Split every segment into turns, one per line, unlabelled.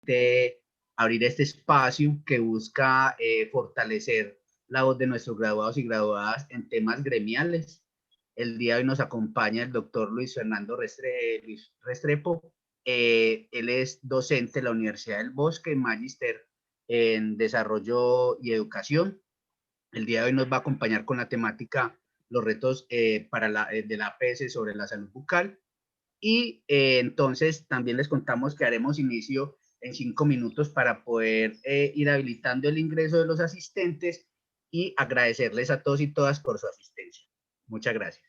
de abrir este espacio que busca fortalecer la voz de nuestros graduados y graduadas en temas gremiales. El día de hoy nos acompaña el doctor Luis Fernando Restrepo. Él es docente de la Universidad del Bosque, magíster en desarrollo y educación. El día de hoy nos va a acompañar con la temática los retos de la APS sobre la salud bucal. Y entonces también les contamos que haremos inicio en 5 minutos para poder ir habilitando el ingreso de los asistentes y agradecerles a todos y todas por su asistencia. Muchas gracias.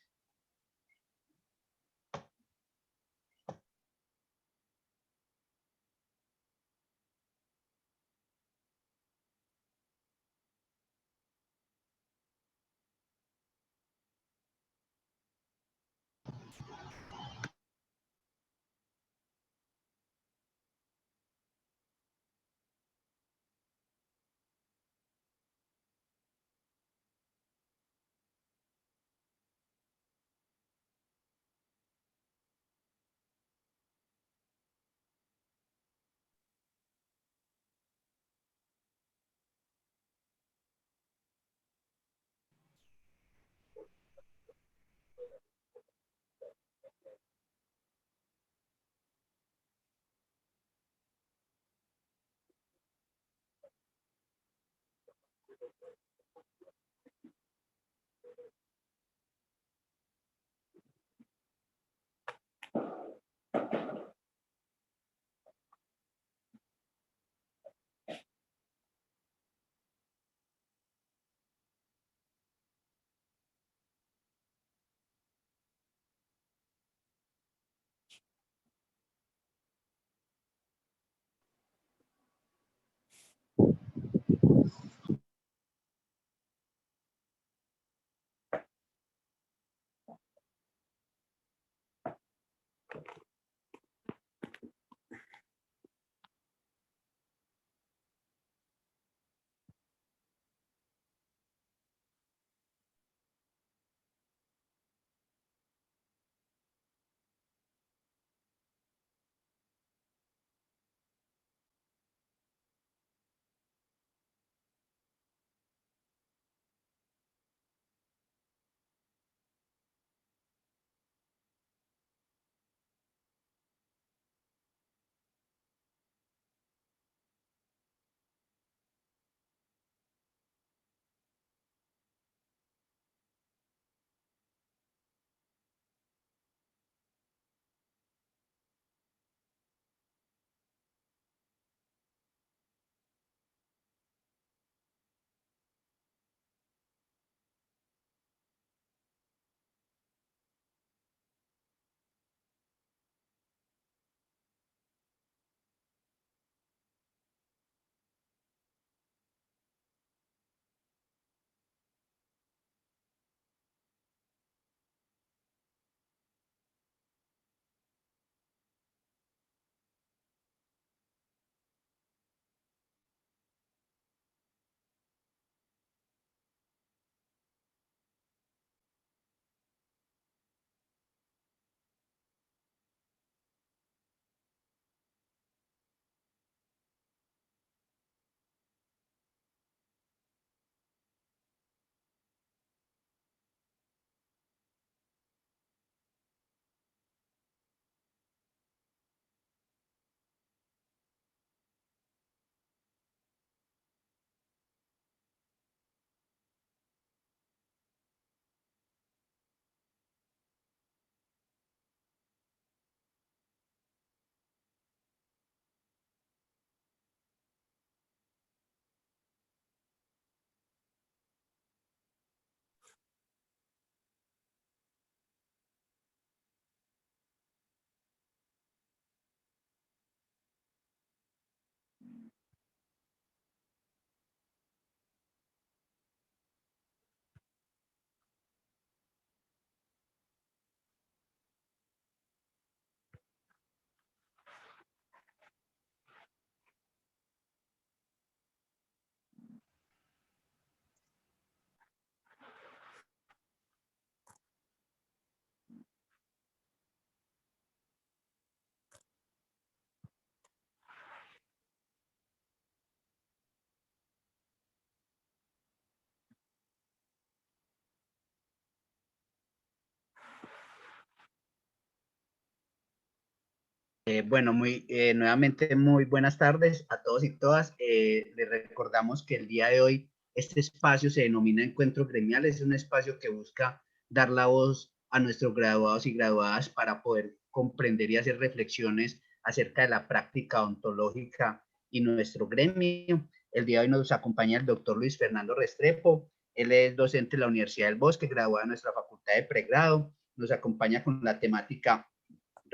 Bueno, nuevamente muy buenas tardes a todos y todas. Les recordamos que el día de hoy este espacio se denomina Encuentro Gremial. Es un espacio que busca dar la voz a nuestros graduados y graduadas para poder comprender y hacer reflexiones acerca de la práctica ontológica y nuestro gremio. El día de hoy nos acompaña el doctor Luis Fernando Restrepo. Él es docente de la Universidad del Bosque, graduado de nuestra facultad de pregrado. Nos acompaña con la temática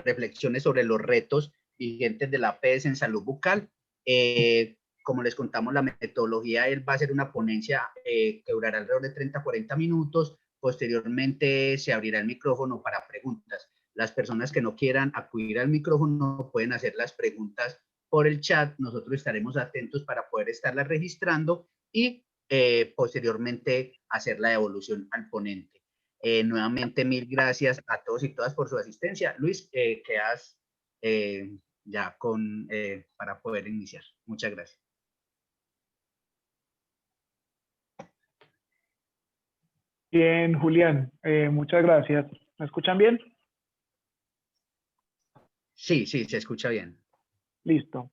reflexiones sobre los retos vigentes de la APS en salud bucal. Como les contamos, la metodología, él va a hacer una ponencia que durará alrededor de 30 a 40 minutos. Posteriormente se abrirá el micrófono para preguntas. Las personas que no quieran acudir al micrófono pueden hacer las preguntas por el chat. Nosotros estaremos atentos para poder estarlas registrando y posteriormente hacer la devolución al ponente. Nuevamente, mil gracias a todos y todas por su asistencia. Luis, quedas ya para poder iniciar. Muchas gracias.
Bien, Julián, muchas gracias. ¿Me escuchan bien?
Sí, sí, se escucha bien.
Listo.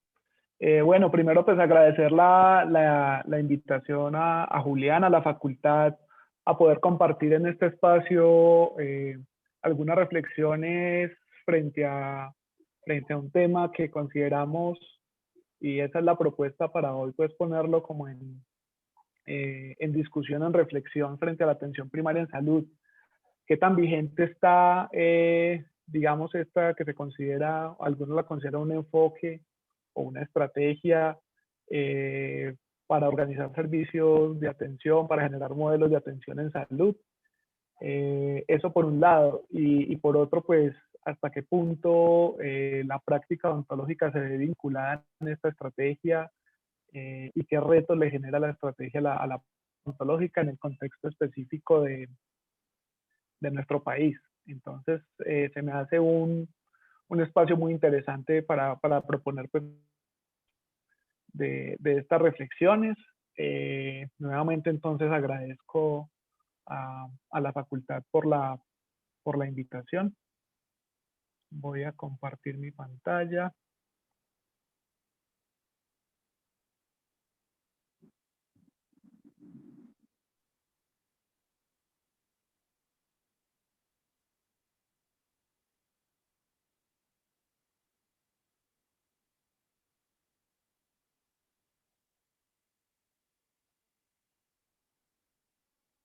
Bueno, primero pues agradecer la invitación a Julián, a la facultad, a poder compartir en este espacio algunas reflexiones frente a un tema que consideramos, y esa es la propuesta para hoy, pues ponerlo como en discusión, en reflexión frente a la atención primaria en salud. ¿Qué tan vigente está, digamos, esta que se considera, algunos la consideran un enfoque o una estrategia para organizar servicios de atención, para generar modelos de atención en salud? Eso por un lado. Y por otro, pues, hasta qué punto la práctica odontológica se ve vinculada en esta estrategia y qué retos le genera la estrategia a la odontológica en el contexto específico de nuestro país. Entonces, se me hace un espacio muy interesante para proponer pues, de estas reflexiones. Nuevamente, entonces, agradezco a la facultad por la invitación. Voy a compartir mi pantalla.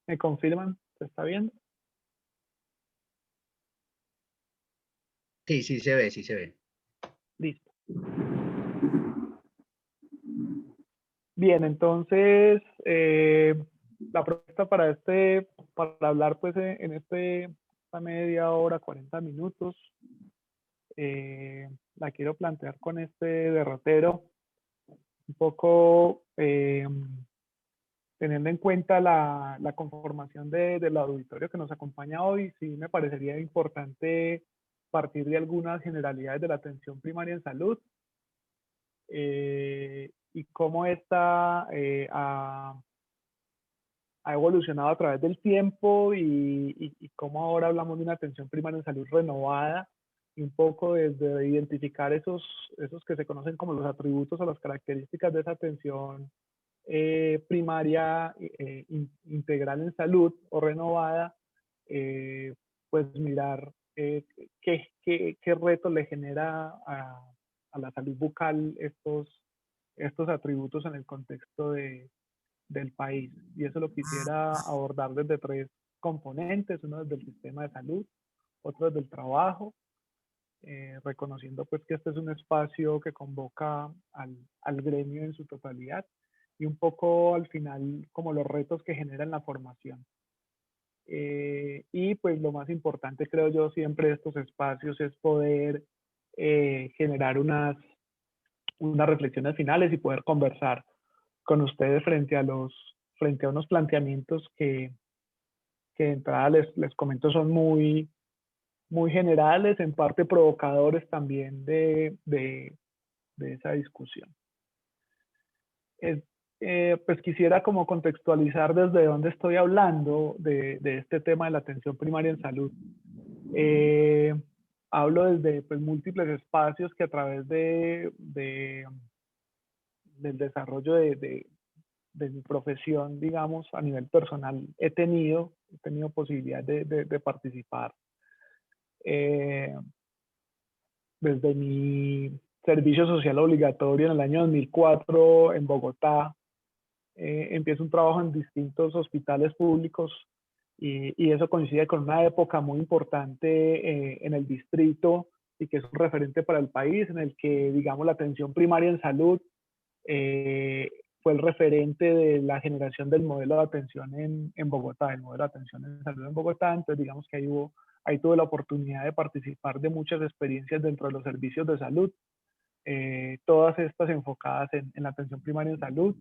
¿Me confirman? ¿Se está viendo?
Sí, sí se ve, sí se ve.
Listo. Bien, entonces, la propuesta para hablar pues en esta media hora, 40 minutos, la quiero plantear con este derrotero, un poco teniendo en cuenta la conformación del auditorio que nos acompaña hoy. Sí me parecería importante partir de algunas generalidades de la atención primaria en salud y cómo esta ha evolucionado a través del tiempo y cómo ahora hablamos de una atención primaria en salud renovada y un poco desde identificar esos que se conocen como los atributos o las características de esa atención primaria integral en salud o renovada, pues mirar qué reto le genera a la salud bucal estos atributos en el contexto del país. Y eso lo quisiera abordar desde tres componentes: uno desde el sistema de salud, otro desde el trabajo, reconociendo pues que este es un espacio que convoca al gremio en su totalidad, y un poco al final como los retos que generan la formación. Y pues lo más importante, creo yo, siempre de estos espacios es poder generar unas reflexiones finales y poder conversar con ustedes frente a unos planteamientos que de entrada les comento son muy generales, en parte provocadores también de esa discusión. Pues quisiera como contextualizar desde dónde estoy hablando de este tema de la atención primaria en salud. hablo desde pues, múltiples espacios que a través del desarrollo de mi profesión, digamos, a nivel personal, he tenido posibilidad de participar. Desde mi servicio social obligatorio en el año 2004 en Bogotá, empiezo un trabajo en distintos hospitales públicos y eso coincide con una época muy importante en el distrito y que es un referente para el país, en el que, digamos, la atención primaria en salud eh, fue el referente de la generación del modelo de atención en Bogotá, el modelo de atención en salud en Bogotá. Entonces, digamos que ahí tuve la oportunidad de participar de muchas experiencias dentro de los servicios de salud, todas estas enfocadas en la atención primaria en salud,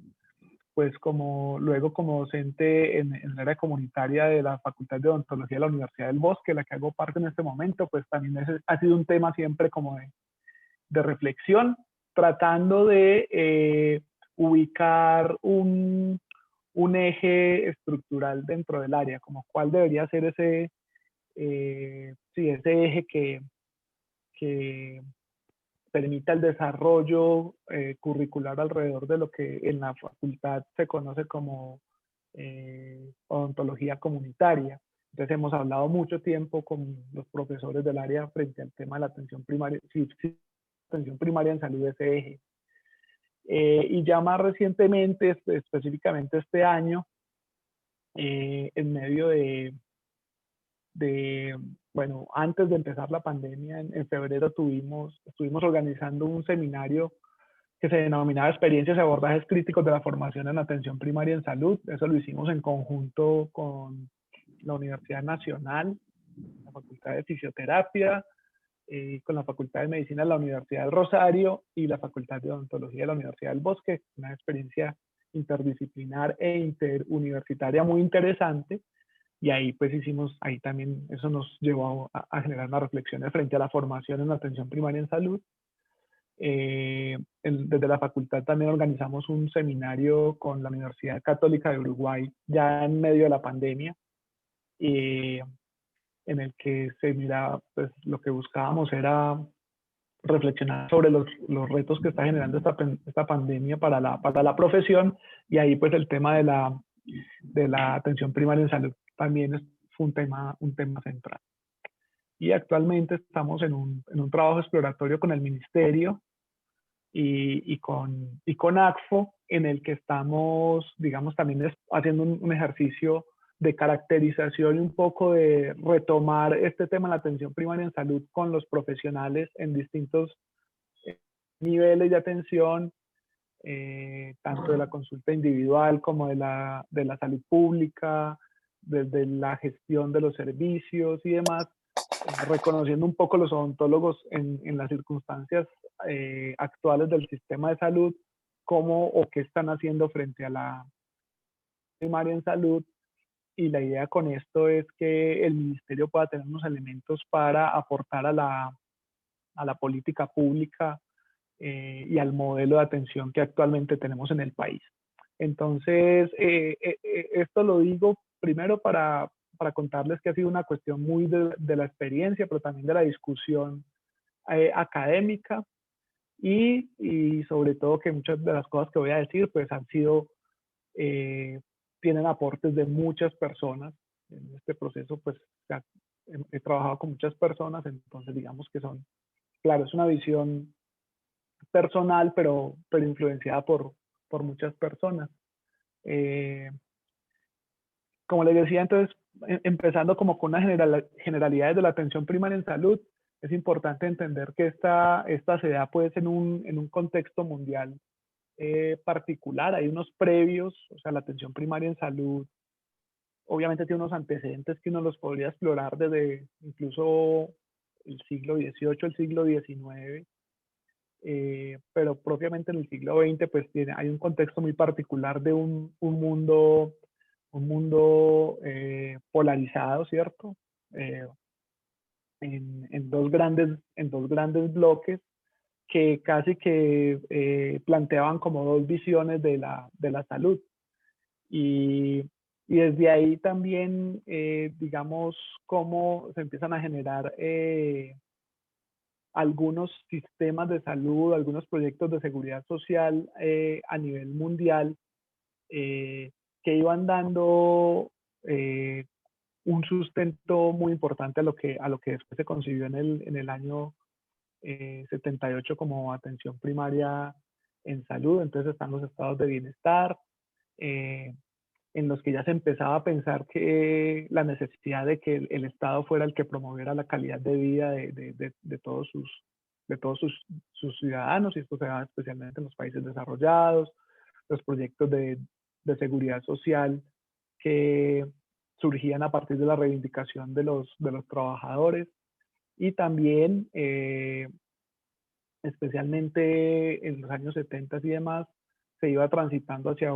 pues luego como docente en el área comunitaria de la Facultad de Odontología de la Universidad del Bosque, la que hago parte en este momento, pues también ha sido un tema siempre como de reflexión, tratando de ubicar un eje estructural dentro del área, como cuál debería ser ese eje que permita el desarrollo curricular alrededor de lo que en la facultad se conoce como odontología comunitaria. Entonces hemos hablado mucho tiempo con los profesores del área frente al tema de la atención primaria, sí, atención primaria en salud, ese eje. Y ya más recientemente, específicamente este año, en medio bueno, antes de empezar la pandemia, en febrero estuvimos organizando un seminario que se denominaba Experiencias y abordajes críticos de la formación en atención primaria en salud. Eso lo hicimos en conjunto con la Universidad Nacional, la Facultad de Fisioterapia, con la Facultad de Medicina de la Universidad del Rosario y la Facultad de Odontología de la Universidad del Bosque. Una experiencia interdisciplinar e interuniversitaria muy interesante. Y ahí pues ahí también eso nos llevó a generar unas reflexiones frente a la formación en atención primaria en salud. Desde la facultad también organizamos un seminario con la Universidad Católica de Uruguay ya en medio de la pandemia, en el que pues lo que buscábamos era reflexionar sobre los retos que está generando esta pandemia para la profesión, y ahí pues el tema de la atención primaria en salud también fue un tema central. Y actualmente estamos en un trabajo exploratorio con el Ministerio y con ACFO, en el que estamos, digamos, también haciendo un ejercicio de caracterización y un poco de retomar este tema de la atención primaria en salud con los profesionales en distintos niveles de atención, tanto de la consulta individual como de la salud pública, desde la gestión de los servicios y demás, reconociendo un poco los odontólogos en las circunstancias actuales del sistema de salud, cómo o qué están haciendo frente a la primaria en salud. Y la idea con esto es que el ministerio pueda tener unos elementos para aportar a la política pública y al modelo de atención que actualmente tenemos en el país. Entonces, esto lo digo primero para contarles que ha sido una cuestión muy de la experiencia, pero también de la discusión académica y sobre todo que muchas de las cosas que voy a decir pues han sido, tienen aportes de muchas personas. En este proceso pues he trabajado con muchas personas, entonces digamos que claro, es una visión personal, pero influenciada por muchas personas. Como les decía, entonces, empezando como con unas generalidades de la atención primaria en salud, es importante entender que esta se da pues en un contexto mundial particular. Hay unos previos, o sea, la atención primaria en salud obviamente tiene unos antecedentes que uno los podría explorar desde incluso el siglo XVIII, el siglo XIX, pero propiamente en el siglo XX pues hay un contexto muy particular de un mundo polarizado, ¿cierto? En dos grandes bloques que casi que planteaban como dos visiones de la salud. Y desde ahí también, digamos, cómo se empiezan a generar algunos sistemas de salud, algunos proyectos de seguridad social a nivel mundial que iban dando un sustento muy importante a lo que después se concibió en el año 78 como atención primaria en salud. Entonces están los estados de bienestar, en los que ya se empezaba a pensar que la necesidad de que el Estado fuera el que promoviera la calidad de vida de todos sus ciudadanos, y esto se da especialmente en los países desarrollados, los proyectos de seguridad social que surgían a partir de la reivindicación de los trabajadores, y también especialmente en los años 70 y demás, se iba transitando hacia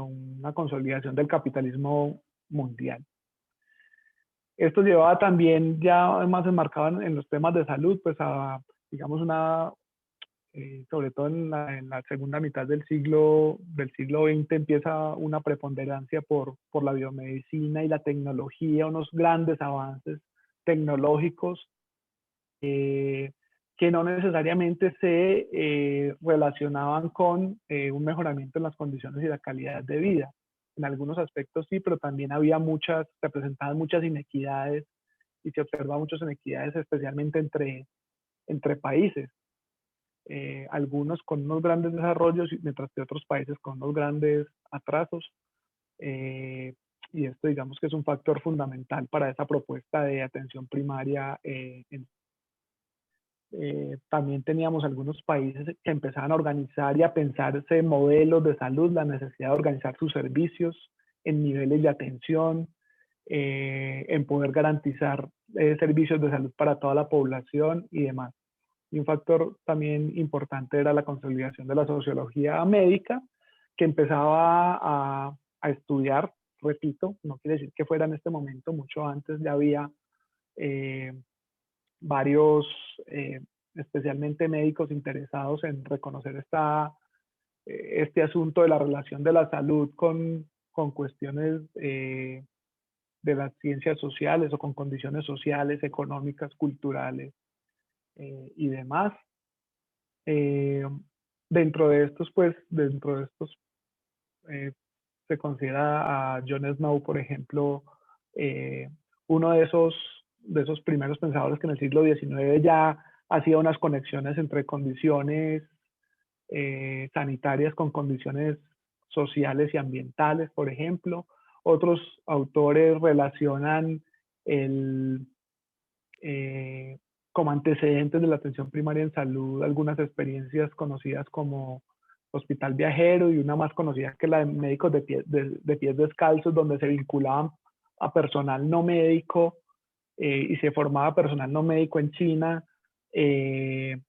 una consolidación del capitalismo mundial. Esto llevaba también, ya más enmarcado en los temas de salud, pues a, digamos, sobre todo en la segunda mitad del siglo XX, empieza una preponderancia por la biomedicina y la tecnología, unos grandes avances tecnológicos que no necesariamente se relacionaban con un mejoramiento en las condiciones y la calidad de vida. En algunos aspectos sí, pero también se presentaban muchas inequidades y se observaban muchas inequidades, especialmente entre países. Algunos con unos grandes desarrollos, mientras que otros países con unos grandes atrasos. Y esto, digamos, que es un factor fundamental para esa propuesta de atención primaria también teníamos algunos países que empezaban a organizar y a pensarse modelos de salud, la necesidad de organizar sus servicios en niveles de atención, en poder garantizar servicios de salud para toda la población y demás. Y un factor también importante era la consolidación de la sociología médica, que empezaba a estudiar, repito, no quiere decir que fuera en este momento, mucho antes ya había varios, especialmente médicos interesados en reconocer este asunto de la relación de la salud con cuestiones de las ciencias sociales o con condiciones sociales, económicas, culturales y demás. Dentro de estos, se considera a John Snow, por ejemplo, uno de esos primeros pensadores que en el siglo XIX ya hacía unas conexiones entre condiciones sanitarias con condiciones sociales y ambientales, por ejemplo. Otros autores relacionan como antecedentes de la atención primaria en salud algunas experiencias conocidas como hospital viajero, y una más conocida que la de médicos de pies descalzos, donde se vinculaban a personal no médico y se formaba personal no médico en China en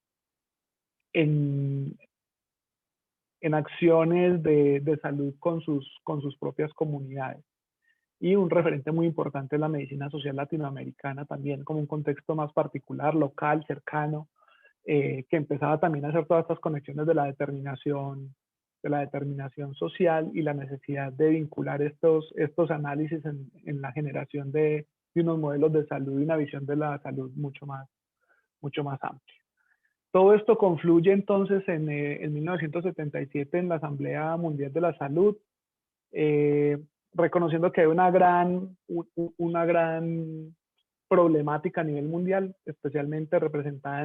acciones de salud con sus propias comunidades. Y un referente muy importante es la medicina social latinoamericana, también como un contexto más particular, local, cercano, que empezaba también a hacer todas estas conexiones de la determinación social y la necesidad de vincular estos análisis en la generación de unos modelos de salud y una visión de la salud mucho más amplia. Todo esto confluye entonces en 1977 en la Asamblea Mundial de la Salud, reconociendo que hay una gran problemática a nivel mundial, especialmente representada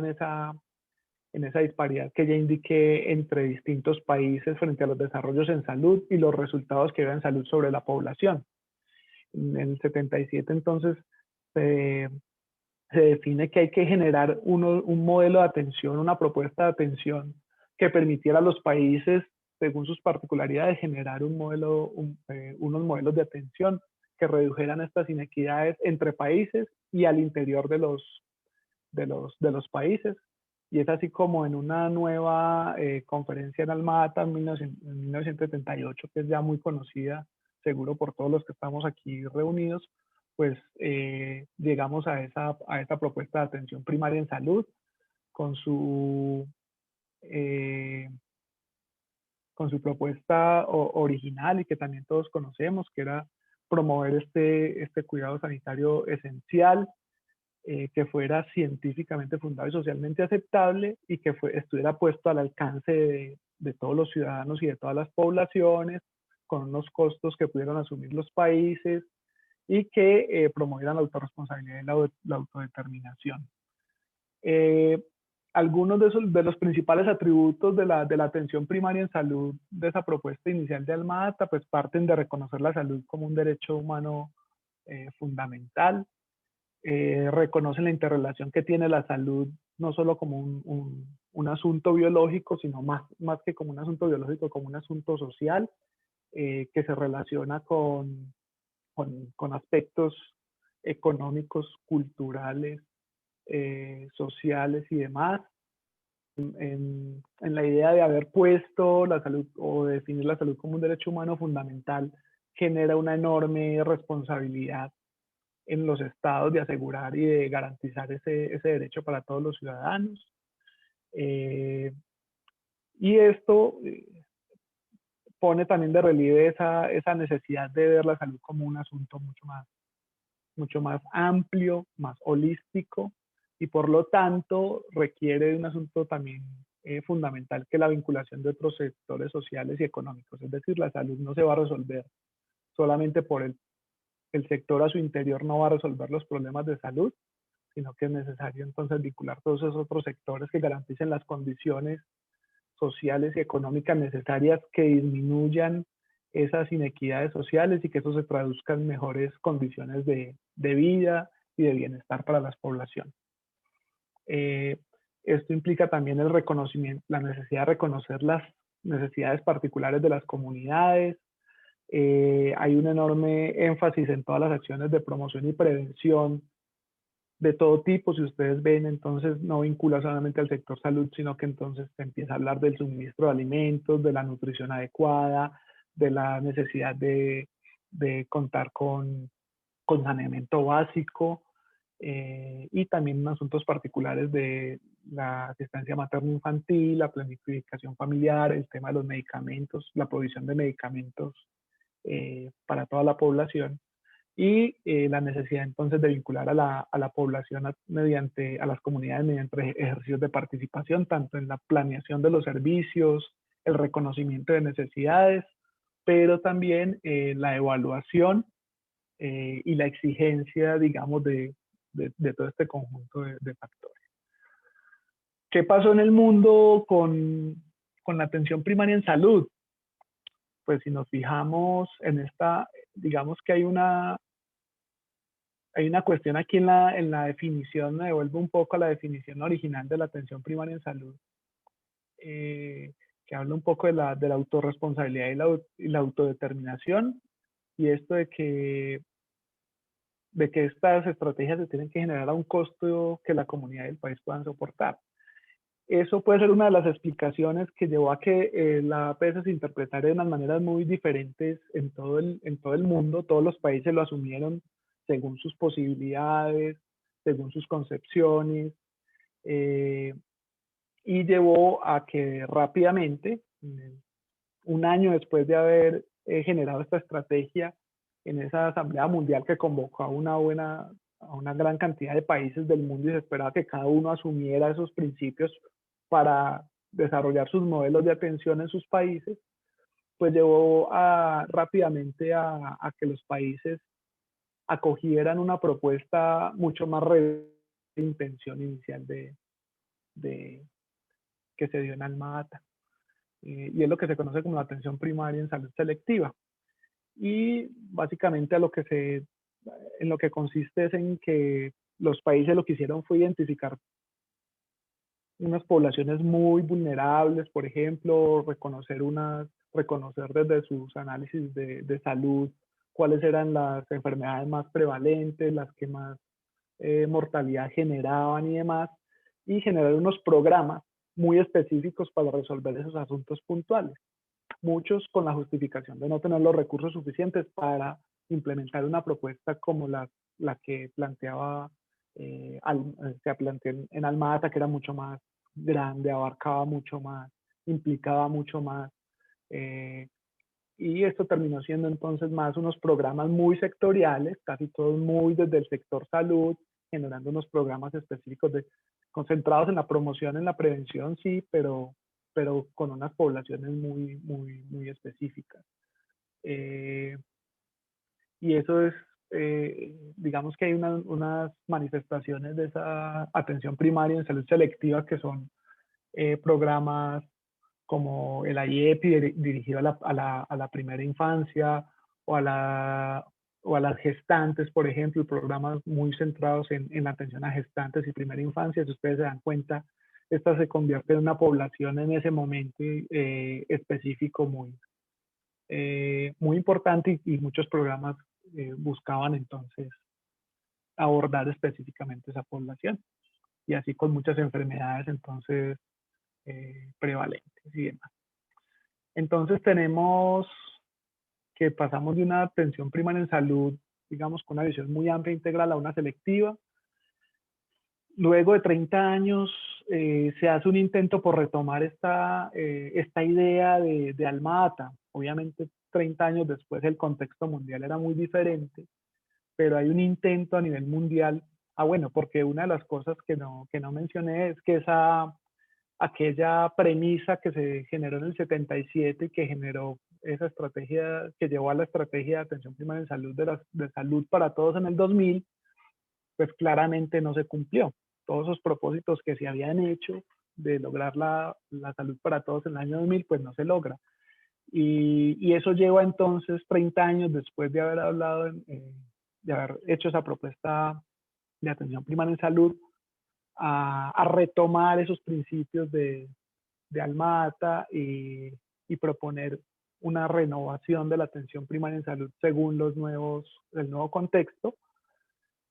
en esa disparidad que ya indiqué entre distintos países frente a los desarrollos en salud y los resultados que veo en salud sobre la población. En el 77 entonces se define que hay que generar un modelo de atención, una propuesta de atención que permitiera a los países, según sus particularidades, generar unos modelos de atención que redujeran estas inequidades entre países y al interior de los países. Y es así como en una nueva conferencia en Alma-Ata en 1978, que es ya muy conocida, seguro por todos los que estamos aquí reunidos, pues llegamos a esa propuesta de atención primaria en salud con su propuesta original, y que también todos conocemos, que era promover este cuidado sanitario esencial, que fuera científicamente fundado y socialmente aceptable y que estuviera puesto al alcance de todos los ciudadanos y de todas las poblaciones, con unos costos que pudieran asumir los países y que promovieran la autorresponsabilidad y la autodeterminación. Algunos de los principales atributos de la atención primaria en salud de esa propuesta inicial de Alma-Ata pues parten de reconocer la salud como un derecho humano fundamental, reconocen la interrelación que tiene la salud no solo como un asunto biológico, sino más que como un asunto biológico, como un asunto social que se relaciona con aspectos económicos, culturales, sociales y demás. En la idea de haber puesto la salud o definir la salud como un derecho humano fundamental, genera una enorme responsabilidad en los estados de asegurar y de garantizar ese derecho para todos los ciudadanos. Y esto pone también de relieve esa necesidad de ver la salud como un asunto mucho más amplio, más holístico, y por lo tanto requiere de un asunto también fundamental, que es la vinculación de otros sectores sociales y económicos. Es decir, la salud no se va a resolver solamente por el sector a su interior, no va a resolver los problemas de salud, sino que es necesario entonces vincular todos esos otros sectores que garanticen las condiciones sociales y económicas necesarias que disminuyan esas inequidades sociales y que eso se traduzca en mejores condiciones de vida y de bienestar para las poblaciones. Esto implica también el reconocimiento, la necesidad de reconocer las necesidades particulares de las comunidades. Hay un enorme énfasis en todas las acciones de promoción y prevención de todo tipo. Si ustedes ven, entonces no vincula solamente al sector salud, sino que entonces se empieza a hablar del suministro de alimentos, de la nutrición adecuada, de la necesidad de contar con saneamiento básico, y también en asuntos particulares de la asistencia materno-infantil, la planificación familiar, el tema de los medicamentos, la provisión de medicamentos para toda la población, y la necesidad entonces de vincular a la población a las comunidades mediante ejercicios de participación, tanto en la planeación de los servicios, el reconocimiento de necesidades, pero también la evaluación y la exigencia, digamos, de todo este conjunto de factores. ¿Qué pasó en el mundo con la atención primaria en salud? Pues si nos fijamos en esta, digamos que hay una cuestión aquí en la definición, me devuelvo un poco a la definición original de la atención primaria en salud, que habla un poco de la autorresponsabilidad y la autodeterminación, y esto de que estas estrategias se tienen que generar a un costo que la comunidad y el país puedan soportar. Eso puede ser una de las explicaciones que llevó a que la APS se interpretara de unas maneras muy diferentes en todo el mundo. Todos los países lo asumieron según sus posibilidades, según sus concepciones, y llevó a que rápidamente, un año después de haber generado esta estrategia en esa Asamblea Mundial que convocó a una gran cantidad de países del mundo, y se esperaba que cada uno asumiera esos principios para desarrollar sus modelos de atención en sus países, pues llevó rápidamente a que los países acogieran una propuesta mucho más de intención inicial que se dio en Alma-Ata. Y es lo que se conoce como la atención primaria en salud selectiva. Y básicamente en lo que consiste es en que los países lo que hicieron fue identificar unas poblaciones muy vulnerables, por ejemplo, reconocer desde sus análisis de salud cuáles eran las enfermedades más prevalentes, las que más mortalidad generaban y demás, y generar unos programas muy específicos para resolver esos asuntos puntuales. Muchos con la justificación de no tener los recursos suficientes para implementar una propuesta como la que se planteó en Alma-Ata, que era mucho más grande, abarcaba mucho más, implicaba mucho más, y esto terminó siendo entonces más unos programas muy sectoriales, casi todos muy desde el sector salud, generando unos programas específicos concentrados en la promoción, en la prevención, sí, pero con unas poblaciones muy específicas. Y eso es, digamos que hay unas manifestaciones de esa atención primaria en salud selectiva que son programas como el IEPI dirigido a la primera infancia o a las gestantes, por ejemplo, programas muy centrados en la atención a gestantes y primera infancia. Si ustedes se dan cuenta, esta se convierte en una población en ese momento específico muy importante y muchos programas buscaban entonces abordar específicamente esa población y así con muchas enfermedades entonces prevalentes y demás. Entonces tenemos que pasamos de una atención primaria en salud, digamos, con una visión muy amplia e integral a una selectiva. Luego de 30 años se hace un intento por retomar esta idea de Alma Ata. Obviamente 30 años después el contexto mundial era muy diferente, pero hay un intento a nivel mundial. Bueno, porque una de las cosas que no mencioné es que aquella premisa que se generó en el 77 y que generó esa estrategia, que llevó a la estrategia de atención primaria en salud de salud para todos en el 2000, pues claramente no se cumplió. Todos esos propósitos que se habían hecho de lograr la salud para todos en el año 2000, pues no se logra. Y eso lleva entonces 30 años después de haber hablado, de haber hecho esa propuesta de atención primaria en salud, a retomar esos principios de Alma Ata y proponer una renovación de la atención primaria en salud según el nuevo contexto.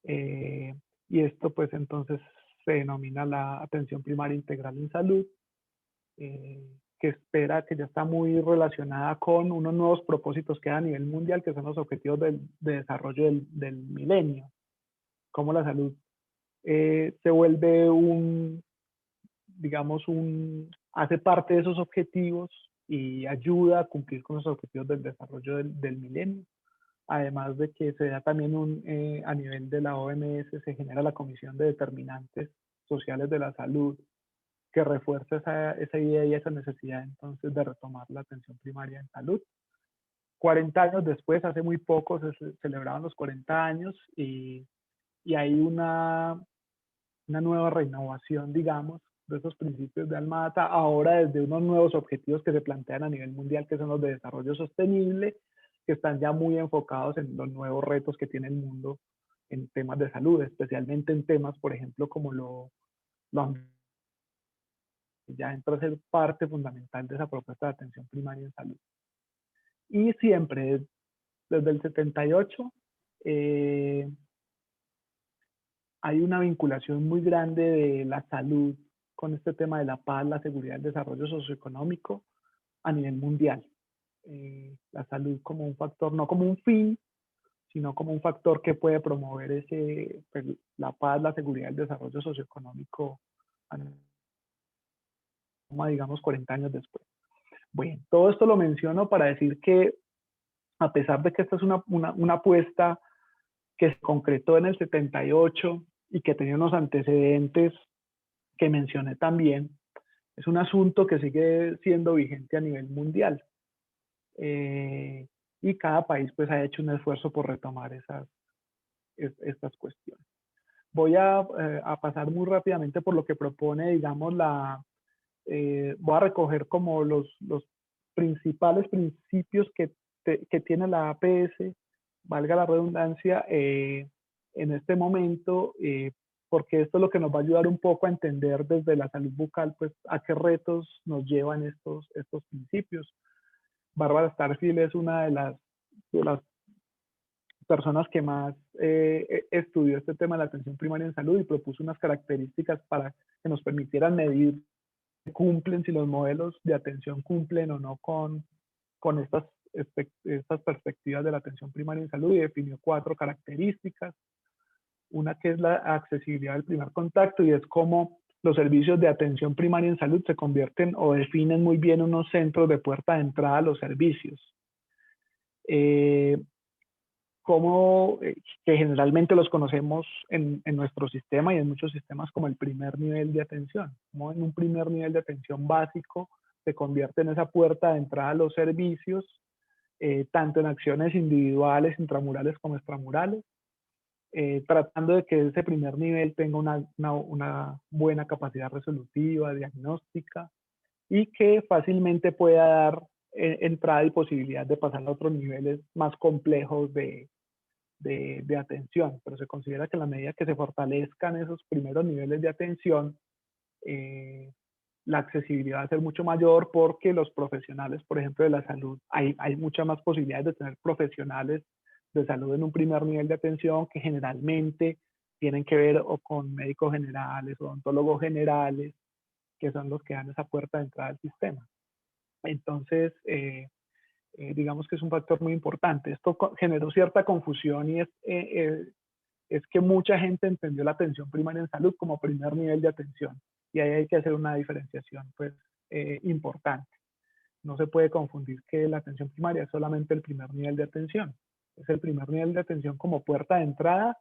Y esto pues entonces se denomina la atención primaria integral en salud, que que ya está muy relacionada con unos nuevos propósitos que hay a nivel mundial, que son los objetivos de desarrollo del milenio. Cómo la salud se vuelve hace parte de esos objetivos y ayuda a cumplir con los objetivos del desarrollo del milenio. Además de que se da también a nivel de la OMS, se genera la Comisión de Determinantes Sociales de la Salud, que refuerza esa idea y esa necesidad entonces de retomar la atención primaria en salud. 40 años después, hace muy poco, se celebraban los 40 años y hay una nueva renovación, digamos, de esos principios de Alma Ata, ahora desde unos nuevos objetivos que se plantean a nivel mundial, que son los de desarrollo sostenible, que están ya muy enfocados en los nuevos retos que tiene el mundo en temas de salud, especialmente en temas, por ejemplo, como ya entra a ser parte fundamental de esa propuesta de atención primaria en salud. Y siempre, desde el 78, hay una vinculación muy grande de la salud con este tema de la paz, la seguridad y el desarrollo socioeconómico a nivel mundial. La salud como un factor, no como un fin, sino como un factor que puede promover pues, la paz, la seguridad y el desarrollo socioeconómico, digamos, 40 años después. Bueno, todo esto lo menciono para decir que a pesar de que esta es una apuesta que se concretó en el 78 y que tenía unos antecedentes que mencioné también, es un asunto que sigue siendo vigente a nivel mundial. Y cada país pues ha hecho un esfuerzo por retomar estas cuestiones. Voy a pasar muy rápidamente por lo que propone, digamos, voy a recoger como los principales principios que tiene la APS, valga la redundancia, en este momento, porque esto es lo que nos va a ayudar un poco a entender desde la salud bucal, pues, a qué retos nos llevan estos principios. Bárbara Starfield es una de las personas que más estudió este tema de la atención primaria en salud y propuso unas características para que nos permitieran medir si cumplen, si los modelos de atención cumplen o no con estas perspectivas de la atención primaria en salud, y definió 4 características. Una que es la accesibilidad del primer contacto, y es cómo los servicios de atención primaria en salud se convierten o definen muy bien unos centros de puerta de entrada a los servicios. como, que generalmente los conocemos en nuestro sistema y en muchos sistemas como el primer nivel de atención. Como en un primer nivel de atención básico se convierte en esa puerta de entrada a los servicios, tanto en acciones individuales, intramurales como extramurales, tratando de que ese primer nivel tenga una buena capacidad resolutiva, diagnóstica, y que fácilmente pueda dar entrada y posibilidad de pasar a otros niveles más complejos de atención. Pero se considera que en la medida que se fortalezcan esos primeros niveles de atención, la accesibilidad va a ser mucho mayor, porque los profesionales, por ejemplo, de la salud, hay muchas más posibilidades de tener profesionales de salud en un primer nivel de atención, que generalmente tienen que ver o con médicos generales, odontólogos generales, que son los que dan esa puerta de entrada al sistema. Entonces, digamos que es un factor muy importante. Esto generó cierta confusión, y es que mucha gente entendió la atención primaria en salud como primer nivel de atención, y ahí hay que hacer una diferenciación pues, importante. No se puede confundir que la atención primaria es solamente el primer nivel de atención. Es el primer nivel de atención como puerta de entrada,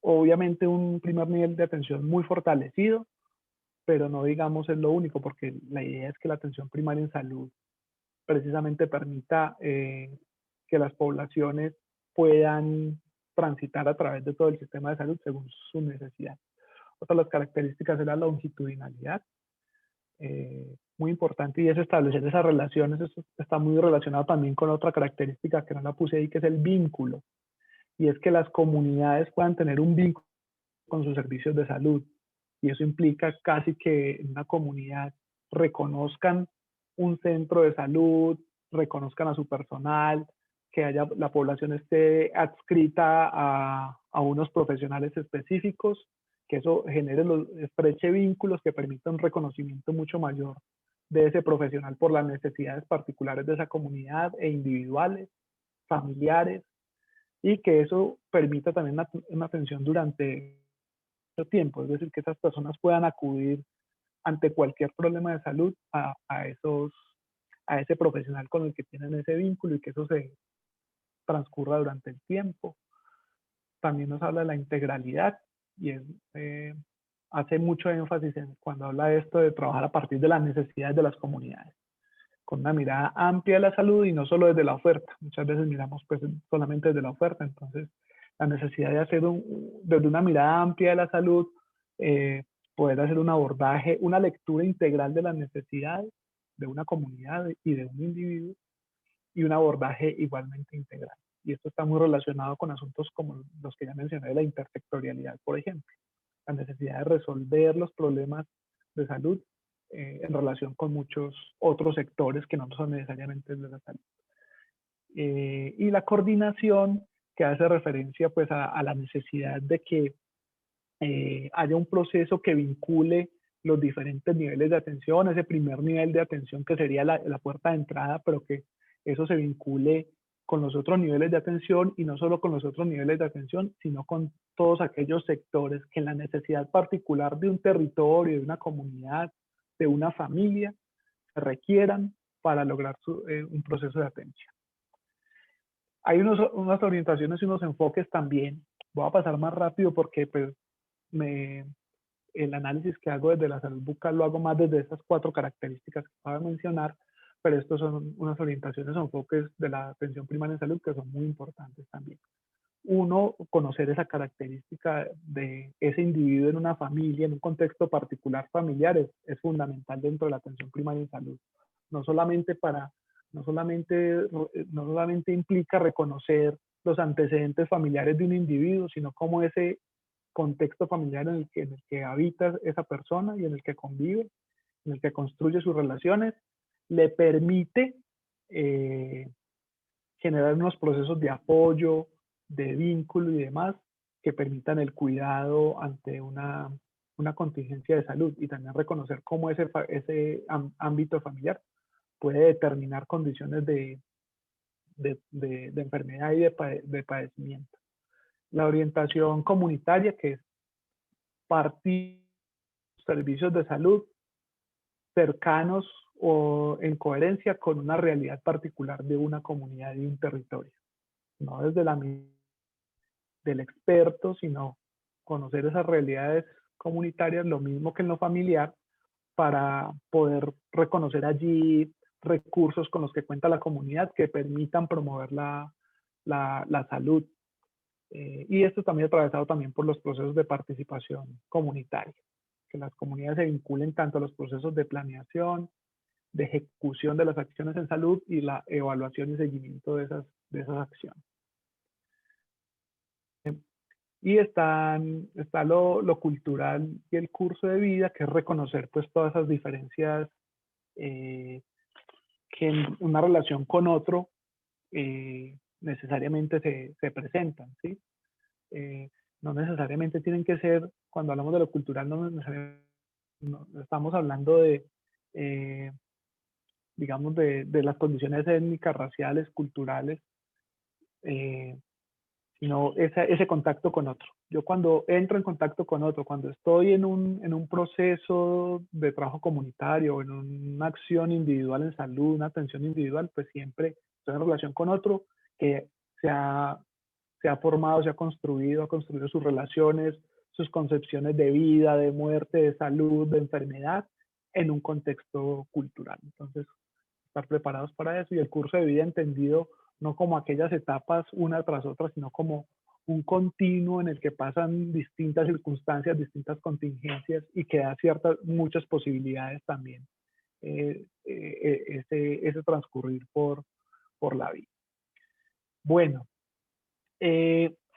obviamente un primer nivel de atención muy fortalecido, pero no digamos es lo único, porque la idea es que la atención primaria en salud precisamente permita que las poblaciones puedan transitar a través de todo el sistema de salud según su necesidad. Otra de las características es la longitudinalidad, muy importante, y es establecer esas relaciones. Eso está muy relacionado también con otra característica que no la puse ahí, que es el vínculo, y es que las comunidades puedan tener un vínculo con sus servicios de salud, y eso implica casi que en una comunidad reconozcan un centro de salud, reconozcan a su personal, que haya, la población esté adscrita a unos profesionales específicos, que eso genere estreche vínculos que permitan un reconocimiento mucho mayor de ese profesional por las necesidades particulares de esa comunidad e individuales, familiares, y que eso permita también una atención durante mucho tiempo, es decir, que esas personas puedan acudir ante cualquier problema de salud a ese profesional con el que tienen ese vínculo, y que eso se transcurra durante el tiempo. También nos habla de la integralidad, y hace mucho énfasis cuando habla de esto, de trabajar a partir de las necesidades de las comunidades, con una mirada amplia de la salud y no solo desde la oferta. Muchas veces miramos pues solamente desde la oferta. Entonces, la necesidad de hacer desde una mirada amplia de la salud, poder hacer un abordaje, una lectura integral de las necesidades de una comunidad y de un individuo, y un abordaje igualmente integral. Y esto está muy relacionado con asuntos como los que ya mencioné, de la intersectorialidad, por ejemplo, la necesidad de resolver los problemas de salud en relación con muchos otros sectores que no son necesariamente de la salud. Y la coordinación, que hace referencia pues a la necesidad de que haya un proceso que vincule los diferentes niveles de atención, ese primer nivel de atención que sería la puerta de entrada, pero que eso se vincule con los otros niveles de atención, y no solo con los otros niveles de atención, sino con todos aquellos sectores que en la necesidad particular de un territorio, de una comunidad, de una familia, se requieran para lograr un proceso de atención. Hay unas orientaciones y unos enfoques también. Voy a pasar más rápido porque pues, el análisis que hago desde la salud bucal lo hago más desde esas 4 características que acabo de mencionar, pero estos son unas orientaciones o enfoques de la atención primaria en salud que son muy importantes también. Uno, conocer esa característica de ese individuo en una familia, en un contexto particular familiar, es fundamental dentro de la atención primaria en salud. No solamente no solamente implica reconocer los antecedentes familiares de un individuo, sino cómo ese contexto familiar en el que habita esa persona y en el que convive, en el que construye sus relaciones, le permite generar unos procesos de apoyo, de vínculo y demás, que permitan el cuidado ante una contingencia de salud, y también reconocer cómo ese ámbito familiar puede determinar condiciones de enfermedad y de padecimiento. La orientación comunitaria, que es partir servicios de salud cercanos o en coherencia con una realidad particular de una comunidad y un territorio. no desde del experto, sino conocer esas realidades comunitarias, lo mismo que en lo familiar, para poder reconocer allí recursos con los que cuenta la comunidad que permitan promover la salud. Y esto también atravesado también por los procesos de participación comunitaria, que las comunidades se vinculen tanto a los procesos de planeación, de ejecución de las acciones en salud y la evaluación y seguimiento de esas acciones. Y está lo cultural y el curso de vida, que es reconocer pues todas esas diferencias que en una relación con otro necesariamente se presentan, ¿sí? No necesariamente tienen que ser, cuando hablamos de lo cultural, no estamos hablando de, digamos, de las condiciones étnicas, raciales, culturales, sino ese contacto con otro. Yo cuando entro en contacto con otro, cuando estoy en un proceso de trabajo comunitario, en una acción individual en salud, una atención individual, pues siempre estoy en relación con otro que se ha formado, ha construido sus relaciones, sus concepciones de vida, de muerte, de salud, de enfermedad, en un contexto cultural. Entonces, estar preparados para eso, y el curso de vida entendido no como aquellas etapas una tras otra, sino como un continuo en el que pasan distintas circunstancias, distintas contingencias, y que da muchas posibilidades también ese transcurrir por la vida. Bueno,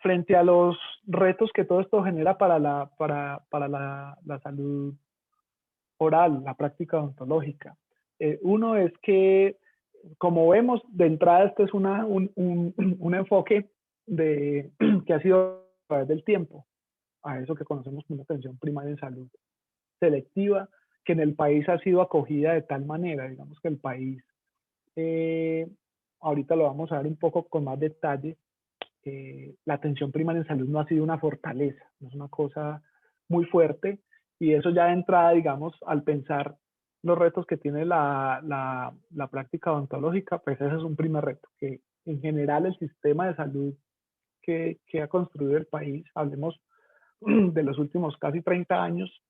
frente a los retos que todo esto genera para la salud oral, la práctica odontológica, uno es que, como vemos, de entrada este es un enfoque que ha sido a través del tiempo, a eso que conocemos como atención primaria en salud selectiva, que en el país ha sido acogida de tal manera, digamos que el país, ahorita lo vamos a ver un poco con más detalle, la atención primaria en salud no ha sido una fortaleza, no es una cosa muy fuerte, y eso ya de entrada, digamos, al pensar los retos que tiene la práctica odontológica, pues ese es un primer reto, que en general el sistema de salud que ha construido el país, hablemos de los últimos casi 30 años,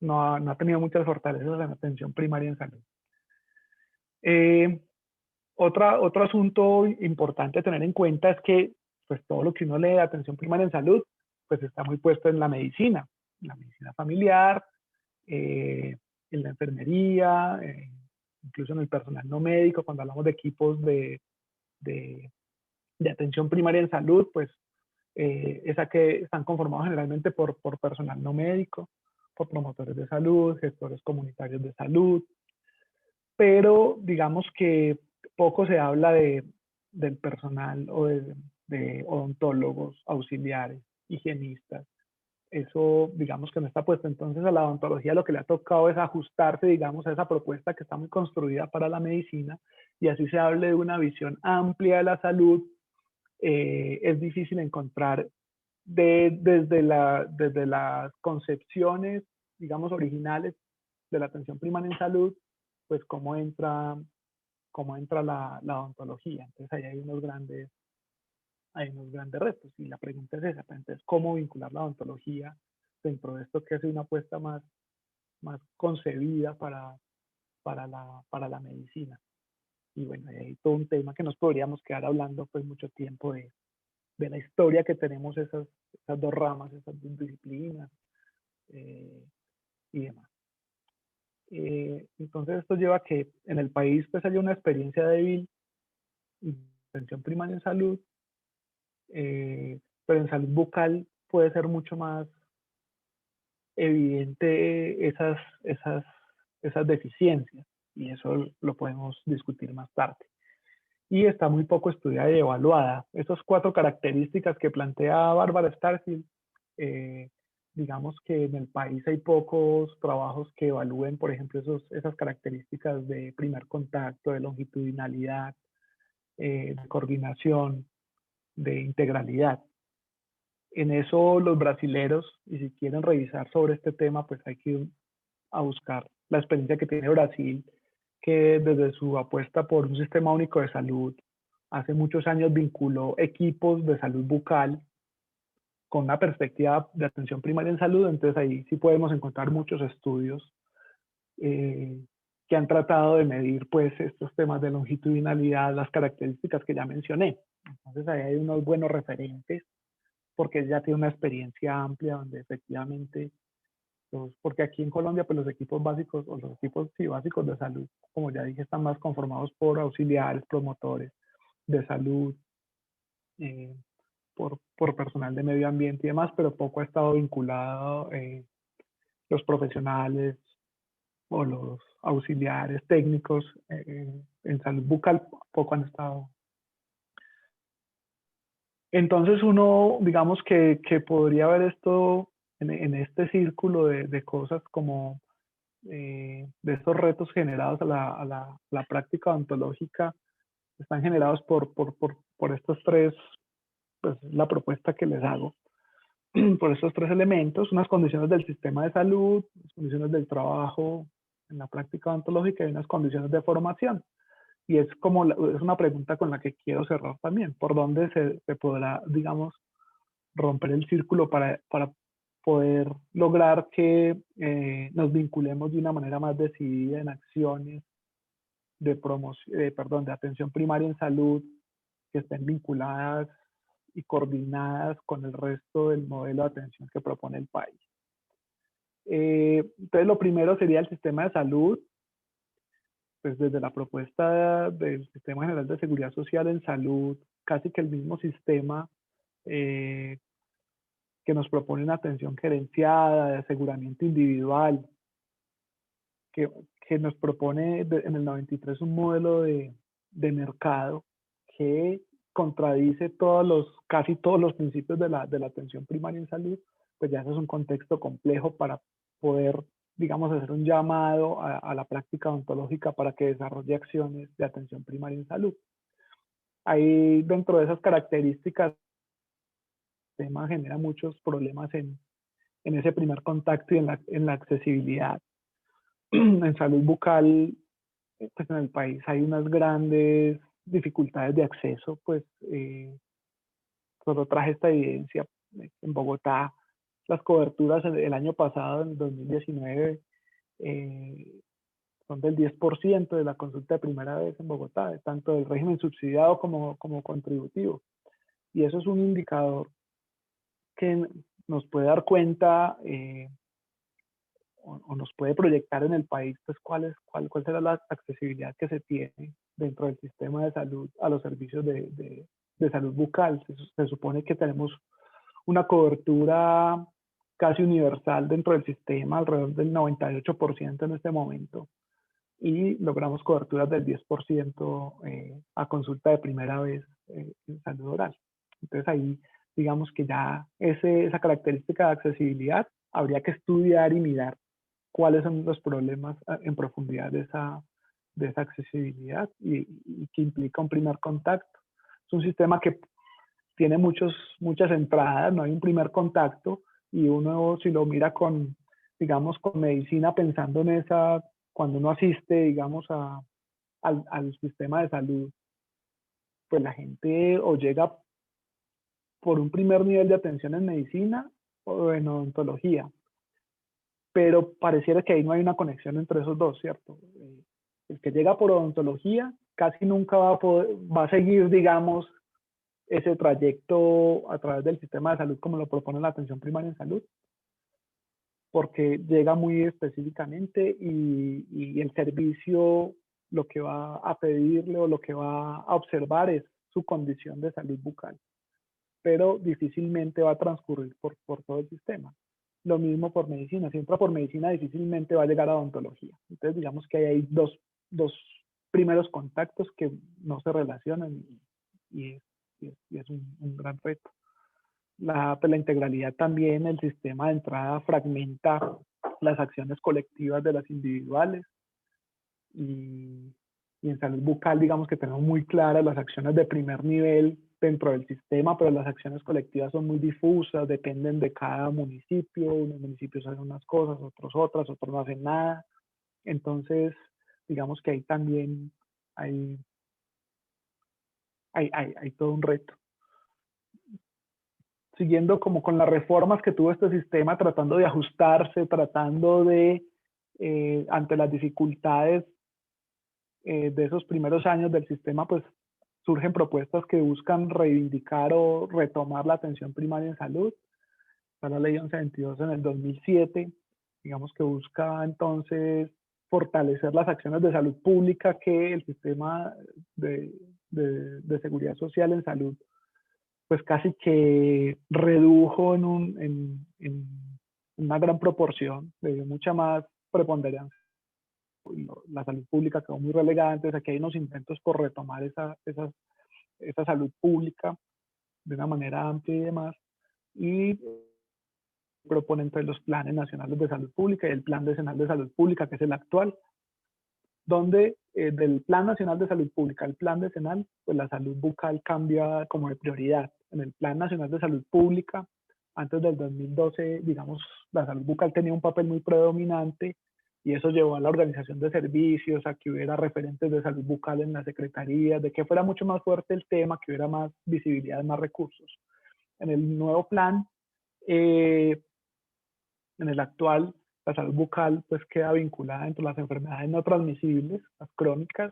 no ha tenido muchas fortalezas en atención primaria en salud. Otro asunto importante a tener en cuenta es que pues todo lo que uno lee de atención primaria en salud, pues está muy puesto en la medicina familiar, en la enfermería, incluso en el personal no médico. Cuando hablamos de equipos de atención primaria en salud, pues esa que están conformados generalmente por personal no médico, por promotores de salud, gestores comunitarios de salud, pero digamos que poco se habla del personal o de odontólogos, auxiliares, higienistas. Eso, digamos que no está puesto. Entonces, a la odontología lo que le ha tocado es ajustarse, digamos, a esa propuesta que está muy construida para la medicina, y así se hable de una visión amplia de la salud. Es difícil encontrar desde las concepciones, digamos, originales de la atención primaria en salud, pues cómo entra la odontología. Entonces ahí hay unos grandes retos, y la pregunta es esa. Entonces, ¿cómo vincular la odontología dentro de esto que es una apuesta más concebida para la medicina? Y bueno, hay todo un tema que nos podríamos quedar hablando pues mucho tiempo de la historia que tenemos esas dos ramas, esas dos disciplinas y demás. Entonces esto lleva a que en el país pues haya una experiencia débil en atención primaria en salud, pero en salud bucal puede ser mucho más evidente esas deficiencias, y eso lo podemos discutir más tarde. Y está muy poco estudiada y evaluada. Esas 4 características que plantea Bárbara Starfield, digamos que en el país hay pocos trabajos que evalúen, por ejemplo, esas características de primer contacto, de longitudinalidad, de coordinación, de integralidad. En eso los brasileros, y si quieren revisar sobre este tema, pues hay que ir a buscar la experiencia que tiene Brasil, que desde su apuesta por un sistema único de salud, hace muchos años vinculó equipos de salud bucal con una perspectiva de atención primaria en salud. Entonces ahí sí podemos encontrar muchos estudios que han tratado de medir pues estos temas de longitudinalidad, las características que ya mencioné. Entonces ahí hay unos buenos referentes porque ya tiene una experiencia amplia donde efectivamente, porque aquí en Colombia pues los equipos básicos o los equipos sí, básicos de salud, como ya dije, están más conformados por auxiliares, promotores de salud, por personal de medio ambiente y demás, pero poco ha estado vinculado los profesionales o los auxiliares técnicos en salud bucal, poco han estado. Entonces uno, digamos que podría ver esto en este círculo de cosas como de estos retos generados a la práctica odontológica, están generados por estos tres, pues la propuesta que les hago, por estos tres elementos: unas condiciones del sistema de salud, unas condiciones del trabajo en la práctica odontológica y unas condiciones de formación. Y es como es una pregunta con la que quiero cerrar también: ¿por dónde se podrá, digamos, romper el círculo para poder lograr que nos vinculemos de una manera más decidida en acciones de promoción, perdón, de atención primaria en salud que estén vinculadas y coordinadas con el resto del modelo de atención que propone el país? Entonces, lo primero sería el sistema de salud. Pues desde la propuesta del Sistema General de Seguridad Social en salud, casi que el mismo sistema que nos propone una atención gerenciada, de aseguramiento individual, que, que nos propone en el 93 un modelo de mercado que contradice casi todos los principios de la atención primaria en salud. Pues ya eso es un contexto complejo para poder, digamos, hacer un llamado a la práctica odontológica para que desarrolle acciones de atención primaria en salud. Ahí, dentro de esas características, el tema genera muchos problemas en ese primer contacto y en la accesibilidad. En salud bucal, pues en el país hay unas grandes dificultades de acceso, pues solo traje esta evidencia. En Bogotá, las coberturas el año pasado, en 2019, son del 10% de la consulta de primera vez en Bogotá, tanto del régimen subsidiado como contributivo. Y eso es un indicador que nos puede dar cuenta o nos puede proyectar en el país, pues cuál será la accesibilidad que se tiene dentro del sistema de salud a los servicios de salud bucal. Se supone que tenemos una cobertura casi universal dentro del sistema, alrededor del 98% en este momento, y logramos coberturas del 10% a consulta de primera vez en salud oral. Entonces ahí, digamos que ya esa característica de accesibilidad habría que estudiar y mirar cuáles son los problemas en profundidad de esa accesibilidad y que implica un primer contacto. Es un sistema que tiene muchas entradas, no hay un primer contacto, y uno, si lo mira digamos, con medicina, pensando en esa, cuando uno asiste, digamos, al sistema de salud, pues la gente o llega por un primer nivel de atención en medicina o en odontología, pero pareciera que ahí no hay una conexión entre esos dos, ¿cierto? El que llega por odontología casi nunca va a seguir, digamos, ese trayecto a través del sistema de salud como lo propone la atención primaria en salud, porque llega muy específicamente y el servicio lo que va a pedirle o lo que va a observar es su condición de salud bucal, pero difícilmente va a transcurrir por todo el sistema. Lo mismo por medicina. Si entra por medicina, difícilmente va a llegar a odontología. Entonces, digamos que hay dos primeros contactos que no se relacionan y es un gran reto. La integralidad también, el sistema de entrada fragmenta las acciones colectivas de las individuales y en salud bucal, digamos que tenemos muy claras las acciones de primer nivel dentro del sistema, pero las acciones colectivas son muy difusas, dependen de cada municipio. Unos municipios hacen unas cosas, otros otras, otros no hacen nada. Entonces, digamos que ahí también hay hay todo un reto. Siguiendo como con las reformas que tuvo este sistema, tratando de ajustarse, tratando de, ante las dificultades de esos primeros años del sistema, pues surgen propuestas que buscan reivindicar o retomar la atención primaria en salud. Está la ley 1122 en el 2007, digamos que busca entonces fortalecer las acciones de salud pública que el sistema de seguridad social en salud pues casi que redujo en una gran proporción, le dio mucha más preponderancia. La salud pública quedó muy relegada, entonces aquí hay unos intentos por retomar esa salud pública de una manera amplia y demás, y proponen entonces los planes nacionales de salud pública y el plan decenal de salud pública, que es el actual, donde del Plan Nacional de Salud Pública al Plan Decenal, pues la salud bucal cambia como de prioridad. En el Plan Nacional de Salud Pública, antes del 2012, digamos, la salud bucal tenía un papel muy predominante y eso llevó a la organización de servicios, a que hubiera referentes de salud bucal en las secretarías, de que fuera mucho más fuerte el tema, que hubiera más visibilidad, más recursos. En el nuevo plan, en el actual, la salud bucal pues queda vinculada entre las enfermedades no transmisibles, las crónicas,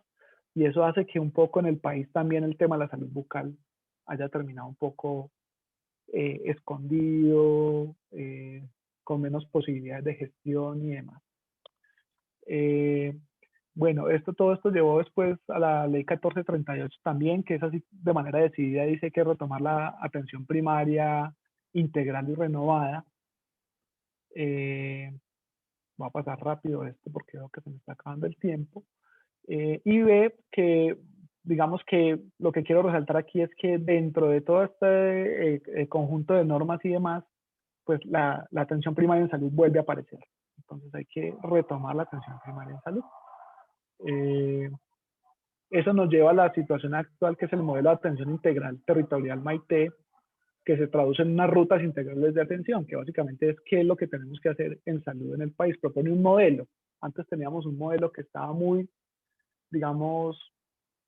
y eso hace que un poco en el país también el tema de la salud bucal haya terminado un poco escondido, con menos posibilidades de gestión y demás. Bueno, todo esto llevó después a la ley 1438 también, que es así de manera decidida, dice que retomar la atención primaria integral y renovada. Voy a pasar rápido esto porque veo que se me está acabando el tiempo. Y ve que, digamos que lo que quiero resaltar aquí es que dentro de todo este conjunto de normas y demás, pues la atención primaria en salud vuelve a aparecer. Entonces hay que retomar la atención primaria en salud. Eso nos lleva a la situación actual, que es el modelo de atención integral territorial MAITE, que se traduce en unas rutas integrales de atención, que básicamente es qué es lo que tenemos que hacer en salud en el país. Propone un modelo. Antes teníamos un modelo que estaba muy, digamos,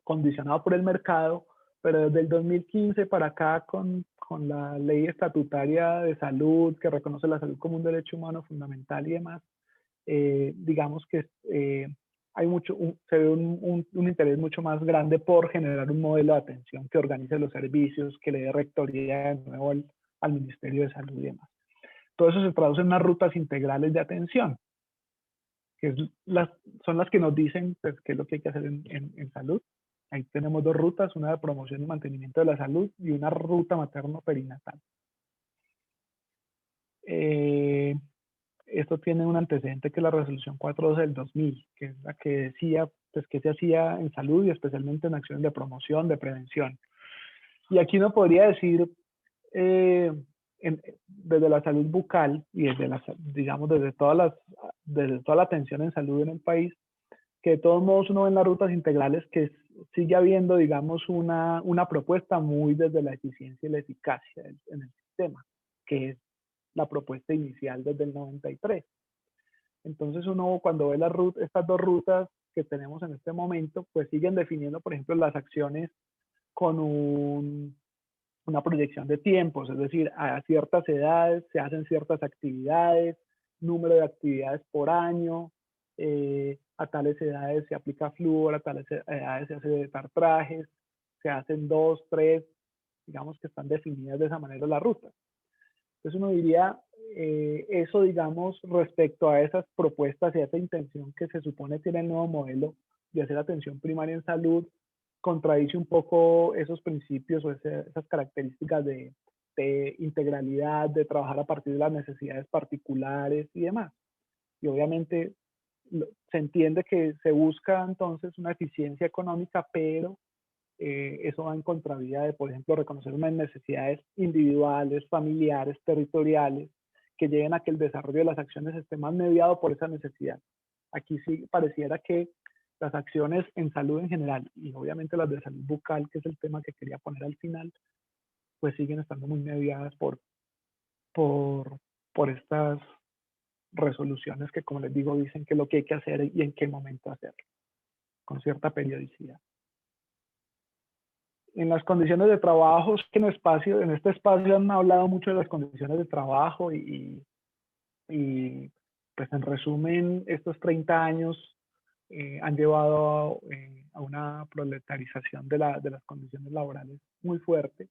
condicionado por el mercado, pero desde el 2015 para acá, con la ley estatutaria de salud, que reconoce la salud como un derecho humano fundamental y demás, digamos que hay se ve un interés mucho más grande por generar un modelo de atención que organice los servicios, que le dé rectoría de nuevo al Ministerio de Salud y demás. Todo eso se traduce en unas rutas integrales de atención, que son las que nos dicen pues, qué es lo que hay que hacer en salud. Ahí tenemos dos rutas, una de promoción y mantenimiento de la salud y una ruta materno-perinatal. Esto tiene un antecedente que es la resolución 412 del 2000, que es la que decía pues, qué se hacía en salud y especialmente en acciones de promoción, de prevención. Y aquí uno podría decir, desde la salud bucal y digamos, desde toda la atención en salud en el país, que de todos modos uno ve en las rutas integrales que sigue habiendo, digamos, una propuesta muy desde la eficiencia y la eficacia en el sistema, que es la propuesta inicial desde el 93. Entonces uno cuando ve estas dos rutas que tenemos en este momento, pues siguen definiendo, por ejemplo, las acciones con una proyección de tiempos, es decir, a ciertas edades se hacen ciertas actividades, número de actividades por año, a tales edades se aplica flúor, a tales edades se hace tartrajes, se hacen 2, 3, digamos que están definidas de esa manera las rutas. Entonces uno diría, eso digamos respecto a esas propuestas y a esa intención que se supone tiene el nuevo modelo de hacer atención primaria en salud, contradice un poco esos principios o esas características de integralidad, de trabajar a partir de las necesidades particulares y demás. Y obviamente se entiende que se busca entonces una eficiencia económica, pero eso va en contravía de, por ejemplo, reconocer unas necesidades individuales, familiares, territoriales, que lleven a que el desarrollo de las acciones esté más mediado por esa necesidad. Aquí sí pareciera que las acciones en salud en general, y obviamente las de salud bucal, que es el tema que quería poner al final, pues siguen estando muy mediadas por estas resoluciones que, como les digo, dicen qué es lo que hay que hacer y en qué momento hacerlo, con cierta periodicidad. En las condiciones de trabajo, en este espacio han hablado mucho de las condiciones de trabajo y pues en resumen, estos 30 años han llevado a una proletarización de las condiciones laborales muy fuerte,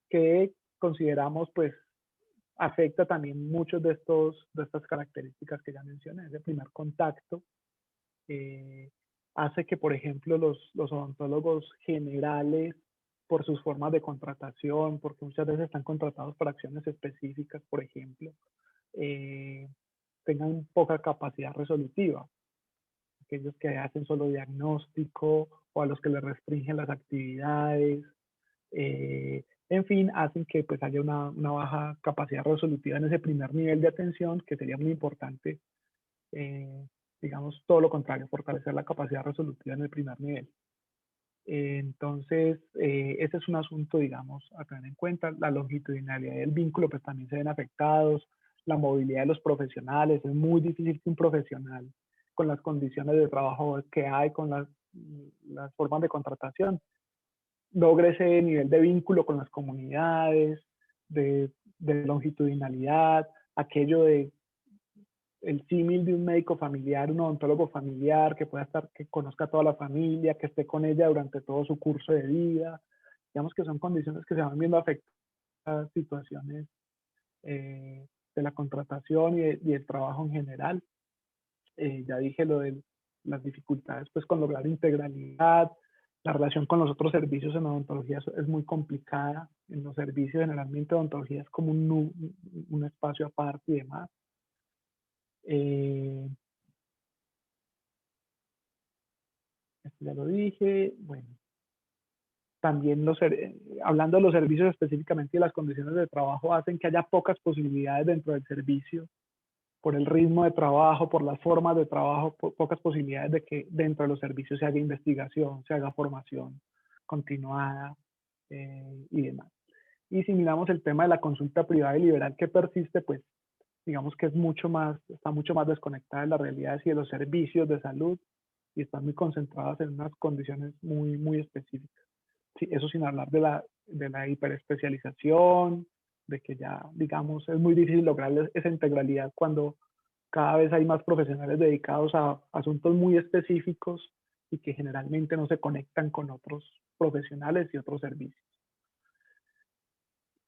que consideramos pues afecta también muchos de estas características que ya mencioné. Ese primer contacto eh, hace que, por ejemplo, los odontólogos generales, por sus formas de contratación, porque muchas veces están contratados para acciones específicas, por ejemplo, eh, tengan poca capacidad resolutiva. Aquellos que hacen solo diagnóstico o a los que les restringen las actividades, en fin, hacen que pues haya una baja capacidad resolutiva en ese primer nivel de atención, que sería muy importante, digamos, todo lo contrario, fortalecer la capacidad resolutiva en el primer nivel. Entonces, ese es un asunto, digamos, a tener en cuenta. La longitudinalidad del vínculo, pues también se ven afectados. La movilidad de los profesionales. Es muy difícil que un profesional, con las condiciones de trabajo que hay, con las formas de contratación, logre ese nivel de vínculo con las comunidades, de longitudinalidad, aquello de el símil de un médico familiar, un odontólogo familiar, que pueda estar, que conozca a toda la familia, que esté con ella durante todo su curso de vida. Digamos que son condiciones que se van viendo afectadas, situaciones de la contratación y el trabajo en general. Ya dije lo de las dificultades pues con lograr integralidad, la relación con los otros servicios en odontología es muy complicada. En los servicios generalmente odontología es como un espacio aparte y demás. Esto ya lo dije. Bueno, también hablando de los servicios específicamente y las condiciones de trabajo hacen que haya pocas posibilidades dentro del servicio por el ritmo de trabajo, por las formas de trabajo, pocas posibilidades de que dentro de los servicios se haga investigación, se haga formación continuada y demás. Y si miramos el tema de la consulta privada y liberal que persiste, pues digamos que está mucho más desconectada de las realidades y de los servicios de salud y están muy concentradas en unas condiciones muy, muy específicas. Sí, eso sin hablar de la hiperespecialización, de que ya, digamos, es muy difícil lograr esa integralidad cuando cada vez hay más profesionales dedicados a asuntos muy específicos y que generalmente no se conectan con otros profesionales y otros servicios.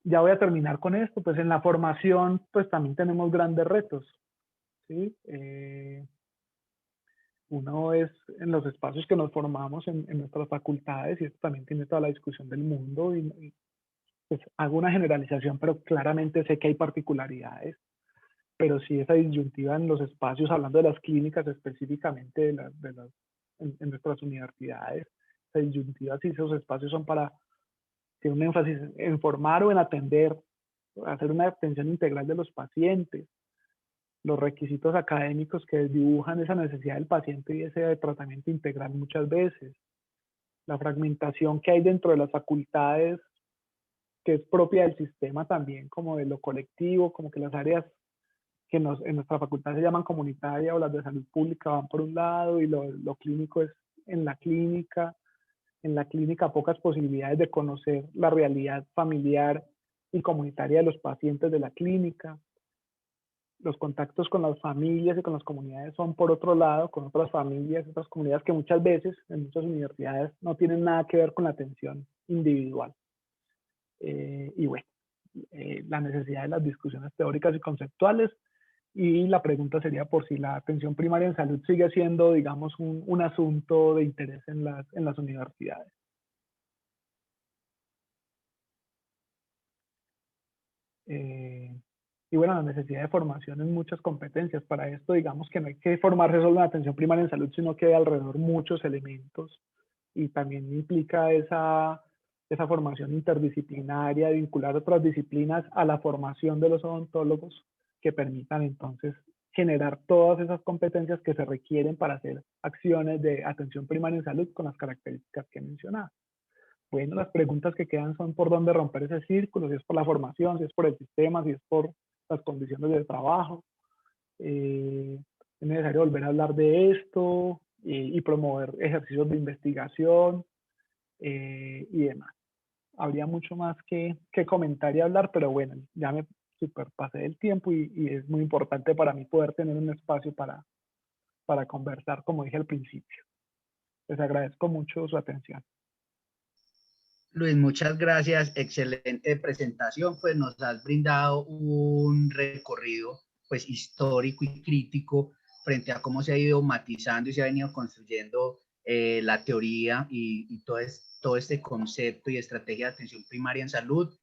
Ya voy a terminar con esto, pues en la formación pues también tenemos grandes retos, ¿sí? Uno es en los espacios que nos formamos en nuestras facultades, y esto también tiene toda la discusión del mundo, y pues hago una generalización, pero claramente sé que hay particularidades, pero sí esa disyuntiva en los espacios, hablando de las clínicas específicamente en nuestras universidades, esa disyuntiva si esos espacios son para, tiene un énfasis en formar o en atender, hacer una atención integral de los pacientes, los requisitos académicos que dibujan esa necesidad del paciente y ese tratamiento integral muchas veces, la fragmentación que hay dentro de las facultades, que es propia del sistema también, como de lo colectivo, como que las áreas que en nuestra facultad se llaman comunitaria o las de salud pública van por un lado y lo clínico es en la clínica pocas posibilidades de conocer la realidad familiar y comunitaria de los pacientes de la clínica. Los contactos con las familias y con las comunidades son por otro lado, con otras familias, otras comunidades que muchas veces en muchas universidades no tienen nada que ver con la atención individual. Y bueno, la necesidad de las discusiones teóricas y conceptuales, y la pregunta sería por si la atención primaria en salud sigue siendo, digamos, un asunto de interés en las universidades. Y bueno, la necesidad de formación en muchas competencias. Para esto, digamos que no hay que formarse solo en atención primaria en salud, sino que hay alrededor muchos elementos, y también implica esa formación interdisciplinaria, vincular otras disciplinas a la formación de los odontólogos que permitan entonces generar todas esas competencias que se requieren para hacer acciones de atención primaria en salud con las características que he mencionado. Bueno, las preguntas que quedan son por dónde romper ese círculo, si es por la formación, si es por el sistema, si es por las condiciones de trabajo. Es necesario volver a hablar de esto y promover ejercicios de investigación y demás. habría mucho más que comentar y hablar, pero bueno, ya me superpasé del tiempo y es muy importante para mí poder tener un espacio para conversar, como dije al principio. Les agradezco mucho su atención.
Luis, muchas gracias. Excelente presentación. Pues nos has brindado un recorrido pues histórico y crítico frente a cómo se ha ido matizando y se ha venido construyendo la teoría y todo este concepto y estrategia de atención primaria en salud.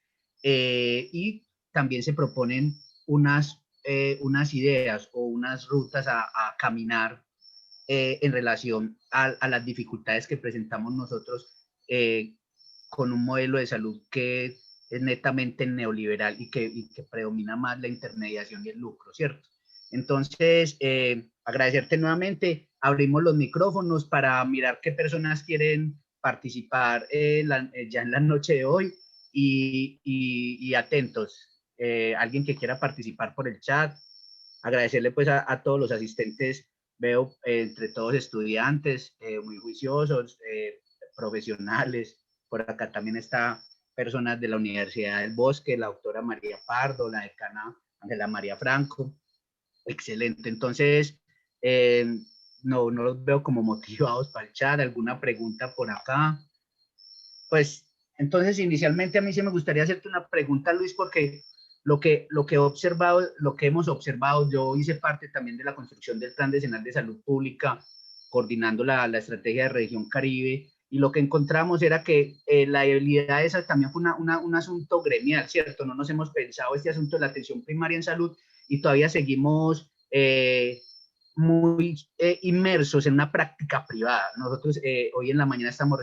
Y también se proponen unas ideas o unas rutas a caminar en relación a las dificultades que presentamos nosotros con un modelo de salud que es netamente neoliberal y que predomina más la intermediación y el lucro, ¿cierto? Entonces, agradecerte nuevamente. Abrimos los micrófonos para mirar qué personas quieren participar ya en la noche de hoy y atentos. Alguien que quiera participar por el chat. Agradecerle pues a todos los asistentes. Veo entre todos estudiantes muy juiciosos, profesionales. Por acá también está personas de la Universidad del Bosque, la doctora María Pardo, la decana Ángela María Franco. Excelente. Entonces, no los veo como motivados para el chat. ¿Alguna pregunta por acá? Pues, entonces, inicialmente a mí sí me gustaría hacerte una pregunta, Luis, porque lo que he observado, lo que hemos observado, yo hice parte también de la construcción del Plan Decenal de Salud Pública, coordinando la estrategia de región Caribe, y lo que encontramos era que la debilidad esa también fue un asunto gremial, ¿cierto? No nos hemos pensado este asunto de la atención primaria en salud y todavía seguimos muy inmersos en una práctica privada. Nosotros hoy en la mañana estamos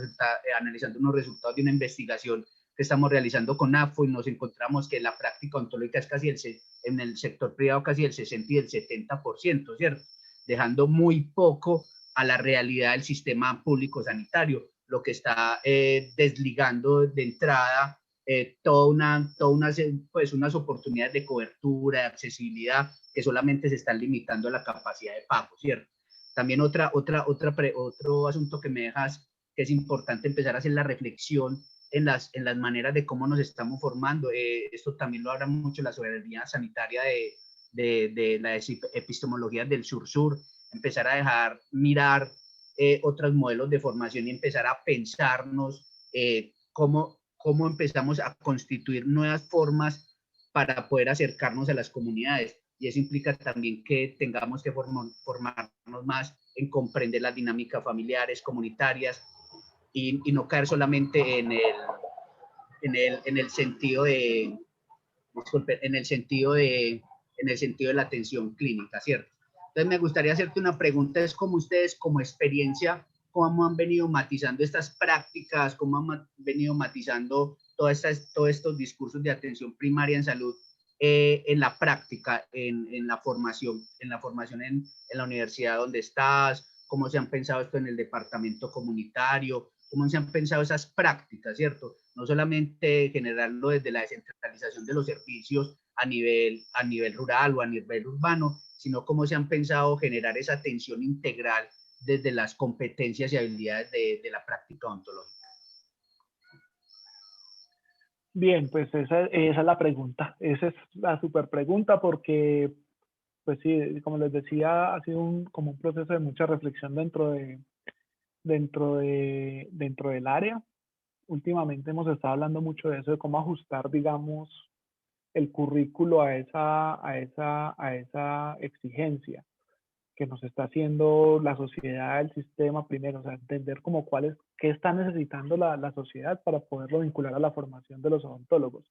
analizando unos resultados de una investigación que estamos realizando con AFO y nos encontramos que la práctica ontológica es casi en el sector privado casi el 60 y el 70%, ¿cierto? Dejando muy poco a la realidad del sistema público sanitario, lo que está desligando de entrada pues unas oportunidades de cobertura, de accesibilidad, que solamente se están limitando a la capacidad de pago, ¿cierto? También otro asunto que me dejas, que es importante empezar a hacer la reflexión en las maneras de cómo nos estamos formando. Esto también lo habla mucho la soberanía sanitaria de la epistemología del sur-sur, empezar a dejar mirar otros modelos de formación y empezar a pensarnos cómo empezamos a constituir nuevas formas para poder acercarnos a las comunidades. Y eso implica también que tengamos que formarnos más en comprender las dinámicas familiares, comunitarias, y no caer solamente en el sentido de, disculpe, en el sentido de la atención clínica, ¿cierto? Entonces me gustaría hacerte una pregunta, es como ustedes, como experiencia, cómo han venido matizando estas prácticas, cómo han venido matizando todos estos discursos de atención primaria en salud en la práctica, en la formación, en la universidad donde estás, cómo se han pensado esto en el departamento comunitario, cómo se han pensado esas prácticas, ¿cierto? No solamente generarlo desde la descentralización de los servicios a nivel rural o a nivel urbano, sino cómo se han pensado generar esa atención integral desde las competencias y habilidades de la práctica odontológica.
Bien, pues esa es la pregunta. Esa es la super pregunta porque, pues sí, como les decía, ha sido como un proceso de mucha reflexión dentro del área. Últimamente hemos estado hablando mucho de eso, de cómo ajustar, digamos, el currículo a esa exigencia que nos está haciendo la sociedad, el sistema primero, o sea, entender como qué está necesitando la sociedad para poderlo vincular a la formación de los odontólogos.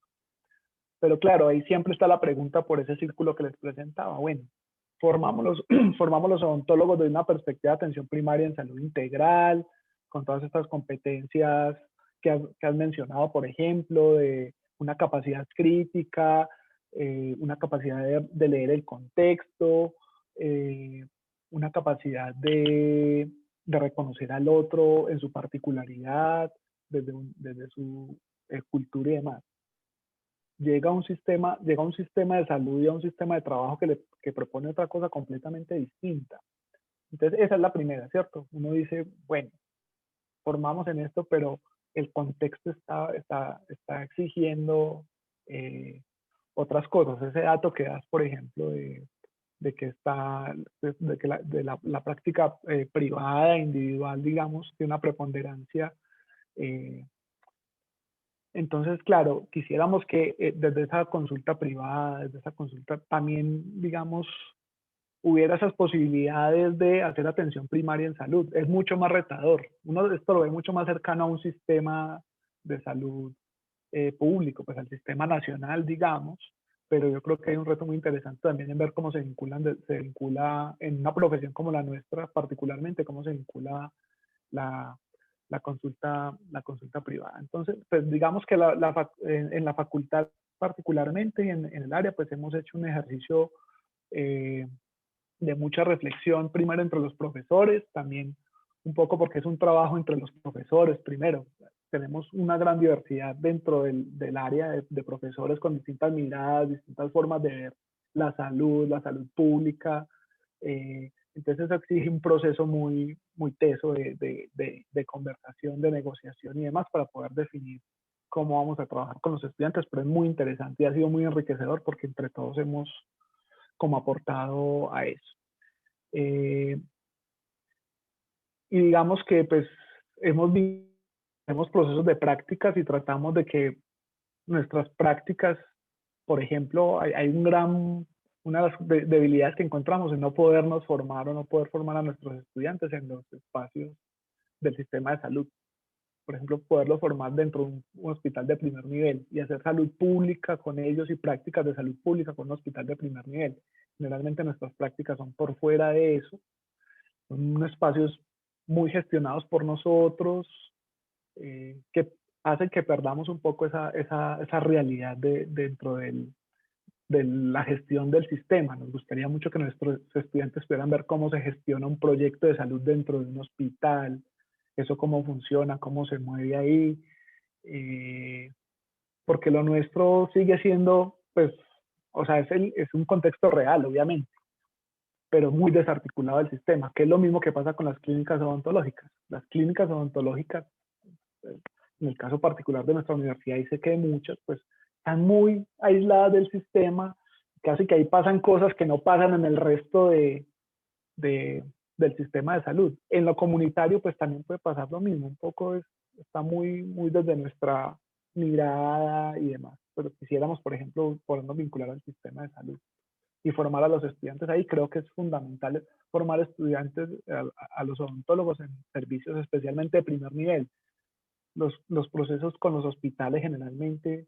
Pero claro, ahí siempre está la pregunta por ese círculo que les presentaba. Bueno, formamos los odontólogos desde una perspectiva de atención primaria en salud integral, con todas estas competencias que has mencionado, por ejemplo, de una capacidad crítica, una capacidad de leer el contexto, una capacidad de reconocer al otro en su particularidad, desde su cultura y demás. Llega un sistema de salud y a un sistema de trabajo que propone otra cosa completamente distinta. Entonces, esa es la primera, ¿cierto? Uno dice, bueno, formamos en esto, pero el contexto está exigiendo otras cosas. Ese dato que das, por ejemplo, de que la práctica privada e individual, digamos, tiene una preponderancia. Entonces, claro, quisiéramos que desde esa consulta privada, desde esa consulta también, digamos, hubiera esas posibilidades de hacer atención primaria en salud. Es mucho más retador. Uno esto lo ve mucho más cercano a un sistema de salud público, pues al sistema nacional, digamos, pero yo creo que hay un reto muy interesante también en ver cómo se vincula en una profesión como la nuestra, particularmente, cómo se vincula la, la consulta privada. Entonces, pues digamos que en la facultad particularmente y en el área, pues hemos hecho un ejercicio eh, de mucha reflexión, primero entre los profesores, también un poco porque es un trabajo entre los profesores, primero. Tenemos una gran diversidad dentro del área de profesores con distintas miradas, distintas formas de ver la salud pública. Entonces eso exige un proceso muy teso de conversación, de negociación y demás para poder definir cómo vamos a trabajar con los estudiantes, pero es muy interesante y ha sido muy enriquecedor porque entre todos hemos como aportado a eso. Y digamos que pues hemos procesos de prácticas y tratamos de que nuestras prácticas, por ejemplo, hay una de las debilidades que encontramos en no podernos formar o no poder formar a nuestros estudiantes en los espacios del sistema de salud. Por ejemplo, poderlos formar dentro de un hospital de primer nivel y hacer salud pública con ellos y prácticas de salud pública con un hospital de primer nivel. Generalmente nuestras prácticas son por fuera de eso, son espacios muy gestionados por nosotros, que hacen que perdamos un poco esa realidad dentro de la gestión del sistema. Nos gustaría mucho que nuestros estudiantes pudieran ver cómo se gestiona un proyecto de salud dentro de un hospital, eso cómo funciona, cómo se mueve ahí, porque lo nuestro sigue siendo, pues, o sea, es un contexto real, obviamente, pero muy desarticulado del sistema, que es lo mismo que pasa con las clínicas odontológicas. Las clínicas odontológicas, en el caso particular de nuestra universidad, y sé que muchas, pues están muy aisladas del sistema, casi que ahí pasan cosas que no pasan en el resto del sistema de salud. En lo comunitario, pues también puede pasar lo mismo, un poco está muy desde nuestra mirada y demás, pero quisiéramos, por ejemplo, podernos vincular al sistema de salud y formar a los estudiantes ahí. Creo que es fundamental formar estudiantes, a los odontólogos en servicios especialmente de primer nivel. Los procesos con los hospitales generalmente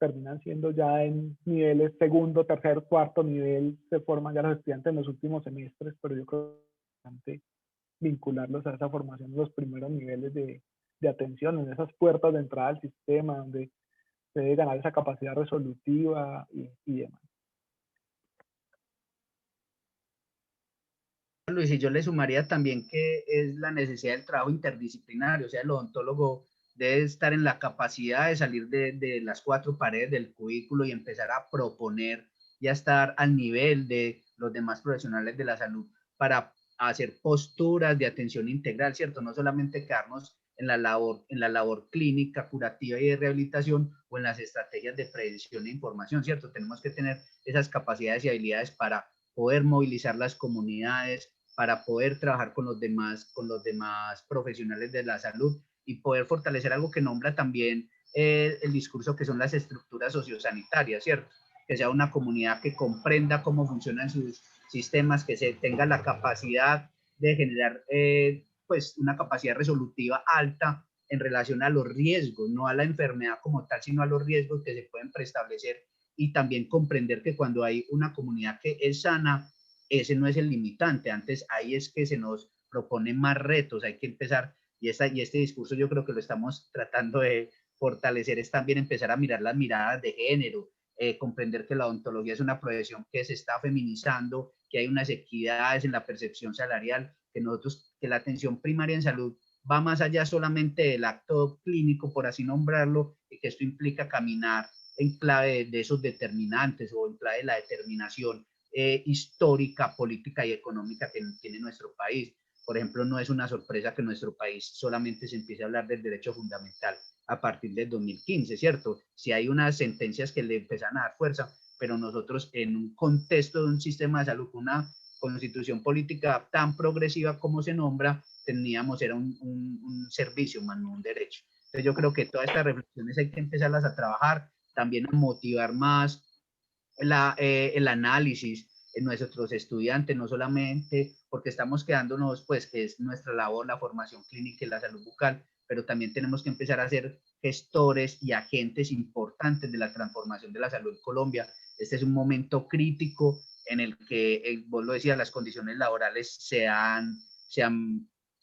terminan siendo ya en niveles segundo, tercer, cuarto nivel, se forman ya los estudiantes en los últimos semestres, pero yo creo que es importante vincularlos a esa formación en los primeros niveles de atención, en esas puertas de entrada al sistema, donde se debe ganar esa capacidad resolutiva y demás.
Luis, y yo le sumaría también que es la necesidad del trabajo interdisciplinario, o sea, el odontólogo debe estar en la capacidad de salir de las cuatro paredes del cubículo y empezar a proponer y a estar al nivel de los demás profesionales de la salud para hacer posturas de atención integral, ¿cierto? No solamente quedarnos en la labor clínica, curativa y de rehabilitación o en las estrategias de prevención e información, ¿cierto? Tenemos que tener esas capacidades y habilidades para poder movilizar las comunidades, para poder trabajar con los demás profesionales de la salud y poder fortalecer algo que nombra también el discurso, que son las estructuras sociosanitarias, ¿cierto? Que sea una comunidad que comprenda cómo funcionan sus sistemas, que se tenga la capacidad de generar pues una capacidad resolutiva alta en relación a los riesgos, no a la enfermedad como tal, sino a los riesgos que se pueden preestablecer, y también comprender que cuando hay una comunidad que es sana, ese no es el limitante. Antes ahí es que se nos proponen más retos, hay que empezar, y este discurso yo creo que lo estamos tratando de fortalecer, es también empezar a mirar las miradas de género, comprender que la odontología es una profesión que se está feminizando, que hay unas equidades en la percepción salarial, que la atención primaria en salud va más allá solamente del acto clínico, por así nombrarlo, y que esto implica caminar en clave de esos determinantes o en clave de la determinación histórica, política y económica que tiene nuestro país. Por ejemplo, no es una sorpresa que en nuestro país solamente se empiece a hablar del derecho fundamental a partir del 2015, ¿cierto? Si hay unas sentencias que le empiezan a dar fuerza, pero nosotros en un contexto de un sistema de salud, una constitución política tan progresiva como se nombra, teníamos, era un servicio más no un derecho. Entonces yo creo que todas estas reflexiones hay que empezarlas a trabajar, también a motivar más el análisis en nuestros estudiantes, no solamente porque estamos quedándonos, pues que es nuestra labor, la formación clínica y la salud bucal, pero también tenemos que empezar a ser gestores y agentes importantes de la transformación de la salud en Colombia. Este es un momento crítico en el que, vos lo decías, las condiciones laborales se han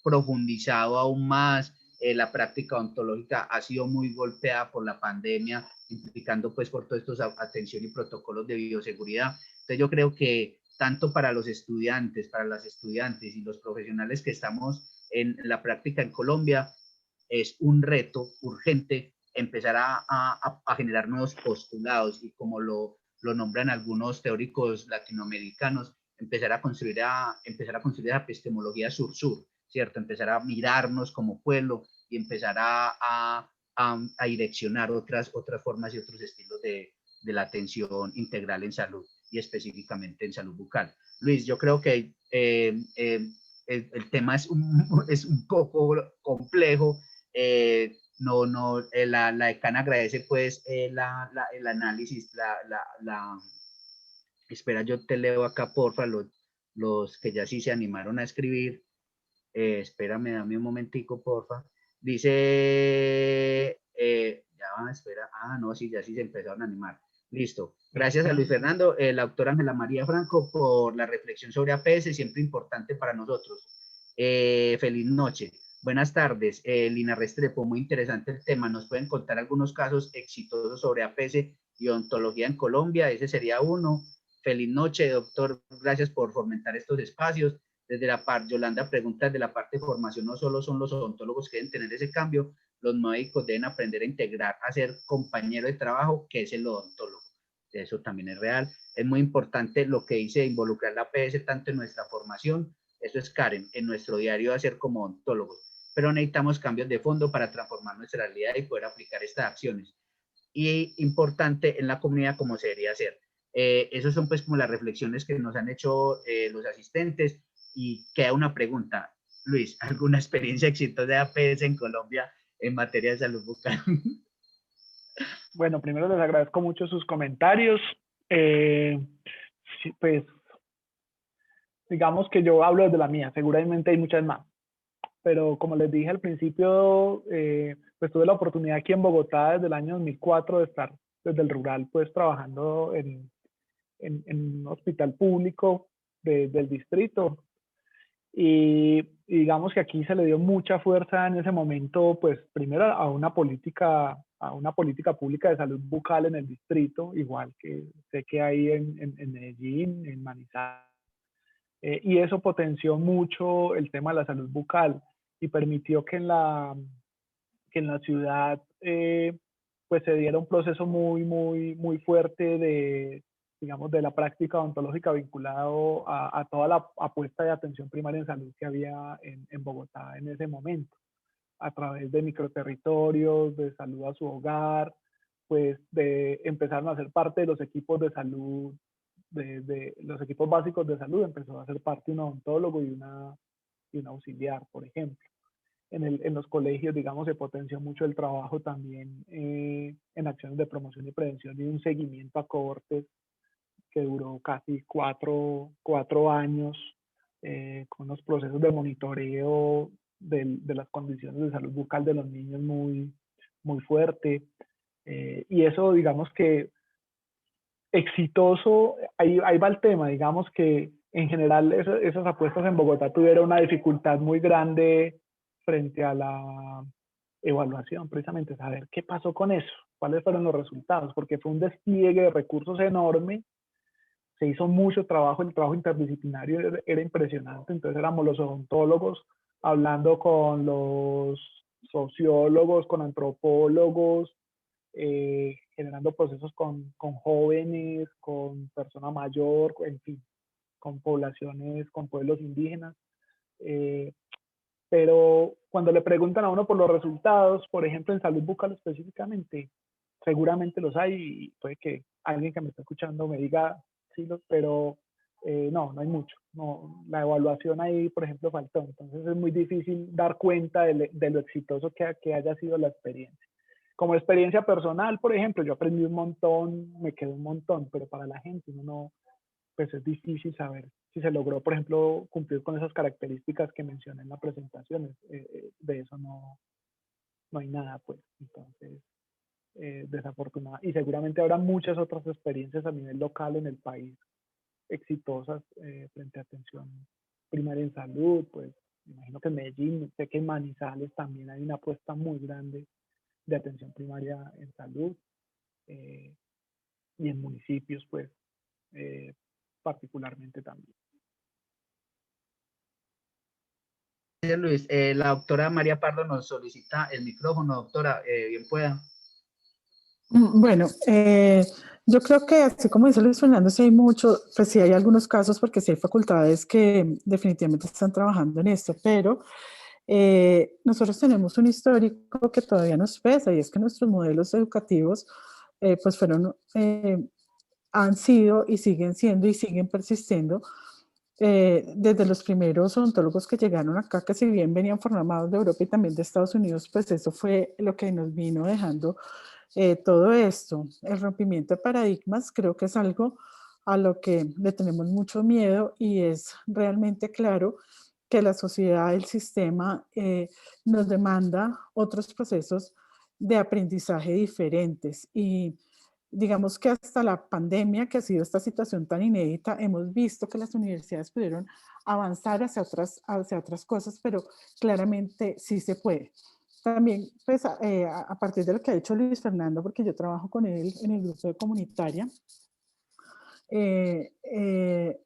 profundizado aún más, la práctica odontológica ha sido muy golpeada por la pandemia, implicando pues por todos estos atención y protocolos de bioseguridad. Entonces yo creo que tanto para los estudiantes, para las estudiantes y los profesionales que estamos en la práctica en Colombia, es un reto urgente empezar a generar nuevos postulados y como lo nombran algunos teóricos latinoamericanos, empezar a construir la epistemología sur-sur, ¿cierto? Empezar a mirarnos como pueblo y empezar a direccionar otras formas y otros estilos de la atención integral en salud y específicamente en salud bucal. Luis, yo creo que el tema es un poco complejo. La decana agradece pues el análisis, espera, yo te leo acá, porfa, los que ya sí se animaron a escribir. Espérame, dame un momentico, porfa. Dice, ya va, espera, no, sí, ya sí se empezaron a animar. Listo. Gracias a Luis Fernando, la doctora Ángela María Franco, por la reflexión sobre APS, siempre importante para nosotros. Feliz noche. Buenas tardes, Lina Restrepo, muy interesante el tema. ¿Nos pueden contar algunos casos exitosos sobre APS y odontología en Colombia? Ese sería uno. Feliz noche, doctor. Gracias por fomentar estos espacios. Desde la parte, Yolanda pregunta, desde la parte de formación, no solo son los odontólogos que deben tener ese cambio, los médicos deben aprender a integrar, a ser compañero de trabajo, que es el odontólogo. Eso también es real. Es muy importante lo que dice involucrar la APS tanto en nuestra formación, eso es Karen, en nuestro diario de hacer como odontólogos. Pero necesitamos cambios de fondo para transformar nuestra realidad y poder aplicar estas acciones. Y importante en la comunidad como se debería hacer. Esas son pues como las reflexiones que nos han hecho los asistentes y queda una pregunta. Luis, ¿alguna experiencia exitosa de APS en Colombia en materia de salud bucal?
Bueno, primero les agradezco mucho sus comentarios. Sí, pues digamos que yo hablo desde la mía, seguramente hay muchas más, pero como les dije al principio, pues tuve la oportunidad aquí en Bogotá desde el año 2004 de estar desde el rural, pues trabajando en un hospital público del distrito. Y digamos que aquí se le dio mucha fuerza en ese momento, pues primero a una política pública de salud bucal en el distrito, igual que sé que hay en Medellín, en Manizales, y eso potenció mucho el tema de la salud bucal y permitió que en la ciudad pues se diera un proceso muy fuerte de, digamos, de la práctica odontológica vinculado a toda la apuesta de atención primaria en salud que había en Bogotá en ese momento, a través de microterritorios, de salud a su hogar, pues de empezaron a ser parte de los equipos de salud, de los equipos básicos de salud, empezó a ser parte un odontólogo y un auxiliar, por ejemplo. En los colegios, digamos, se potenció mucho el trabajo también en acciones de promoción y prevención y un seguimiento a cohortes que duró casi cuatro años, con los procesos de monitoreo de las condiciones de salud bucal de los niños muy fuerte. Y eso, digamos que exitoso, ahí va el tema, digamos que en general esas apuestas en Bogotá tuvieron una dificultad muy grande frente a la evaluación, precisamente saber qué pasó con eso, cuáles fueron los resultados, porque fue un despliegue de recursos enorme, se hizo mucho trabajo, el trabajo interdisciplinario era impresionante, entonces éramos los odontólogos hablando con los sociólogos, con antropólogos, generando procesos con jóvenes, con persona mayor, en fin, con poblaciones, con pueblos indígenas. Pero cuando le preguntan a uno por los resultados, por ejemplo, en salud bucal específicamente, seguramente los hay y puede que alguien que me está escuchando me diga sí, pero no, no hay mucho. No, la evaluación ahí, por ejemplo, faltó. Entonces es muy difícil dar cuenta de lo exitoso que haya sido la experiencia. Como experiencia personal, por ejemplo, yo aprendí un montón, me quedé un montón, pero para la gente uno no, pues es difícil saber si se logró, por ejemplo, cumplir con esas características que mencioné en la presentación. De eso no, no hay nada, pues. Entonces, desafortunada. Y seguramente habrá muchas otras experiencias a nivel local en el país exitosas frente a atención primaria en salud, pues me imagino que en Medellín, sé que en Manizales también hay una apuesta muy grande de atención primaria en salud eh, y en municipios, pues eh, particularmente también.
Gracias, Luis. La doctora María Pardo nos solicita el micrófono, doctora, bien pueda.
Bueno, yo creo que así como dice Luis Fernando, sí hay mucho, pues sí hay algunos casos porque sí hay facultades que definitivamente están trabajando en esto, pero nosotros tenemos un histórico que todavía nos pesa y es que nuestros modelos educativos pues fueron, han sido y siguen siendo y siguen persistiendo desde los primeros odontólogos que llegaron acá, que si bien venían formados de Europa y también de Estados Unidos, pues eso fue lo que nos vino dejando todo esto. El rompimiento de paradigmas creo que es algo a lo que le tenemos mucho miedo y es realmente claro que la sociedad, el sistema nos demanda otros procesos de aprendizaje diferentes y digamos que hasta la pandemia, que ha sido esta situación tan inédita, hemos visto que las universidades pudieron avanzar hacia otras cosas, pero claramente sí se puede. También, pues, a partir de lo que ha dicho Luis Fernando, porque yo trabajo con él en el grupo de comunitaria,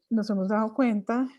nos hemos dado cuenta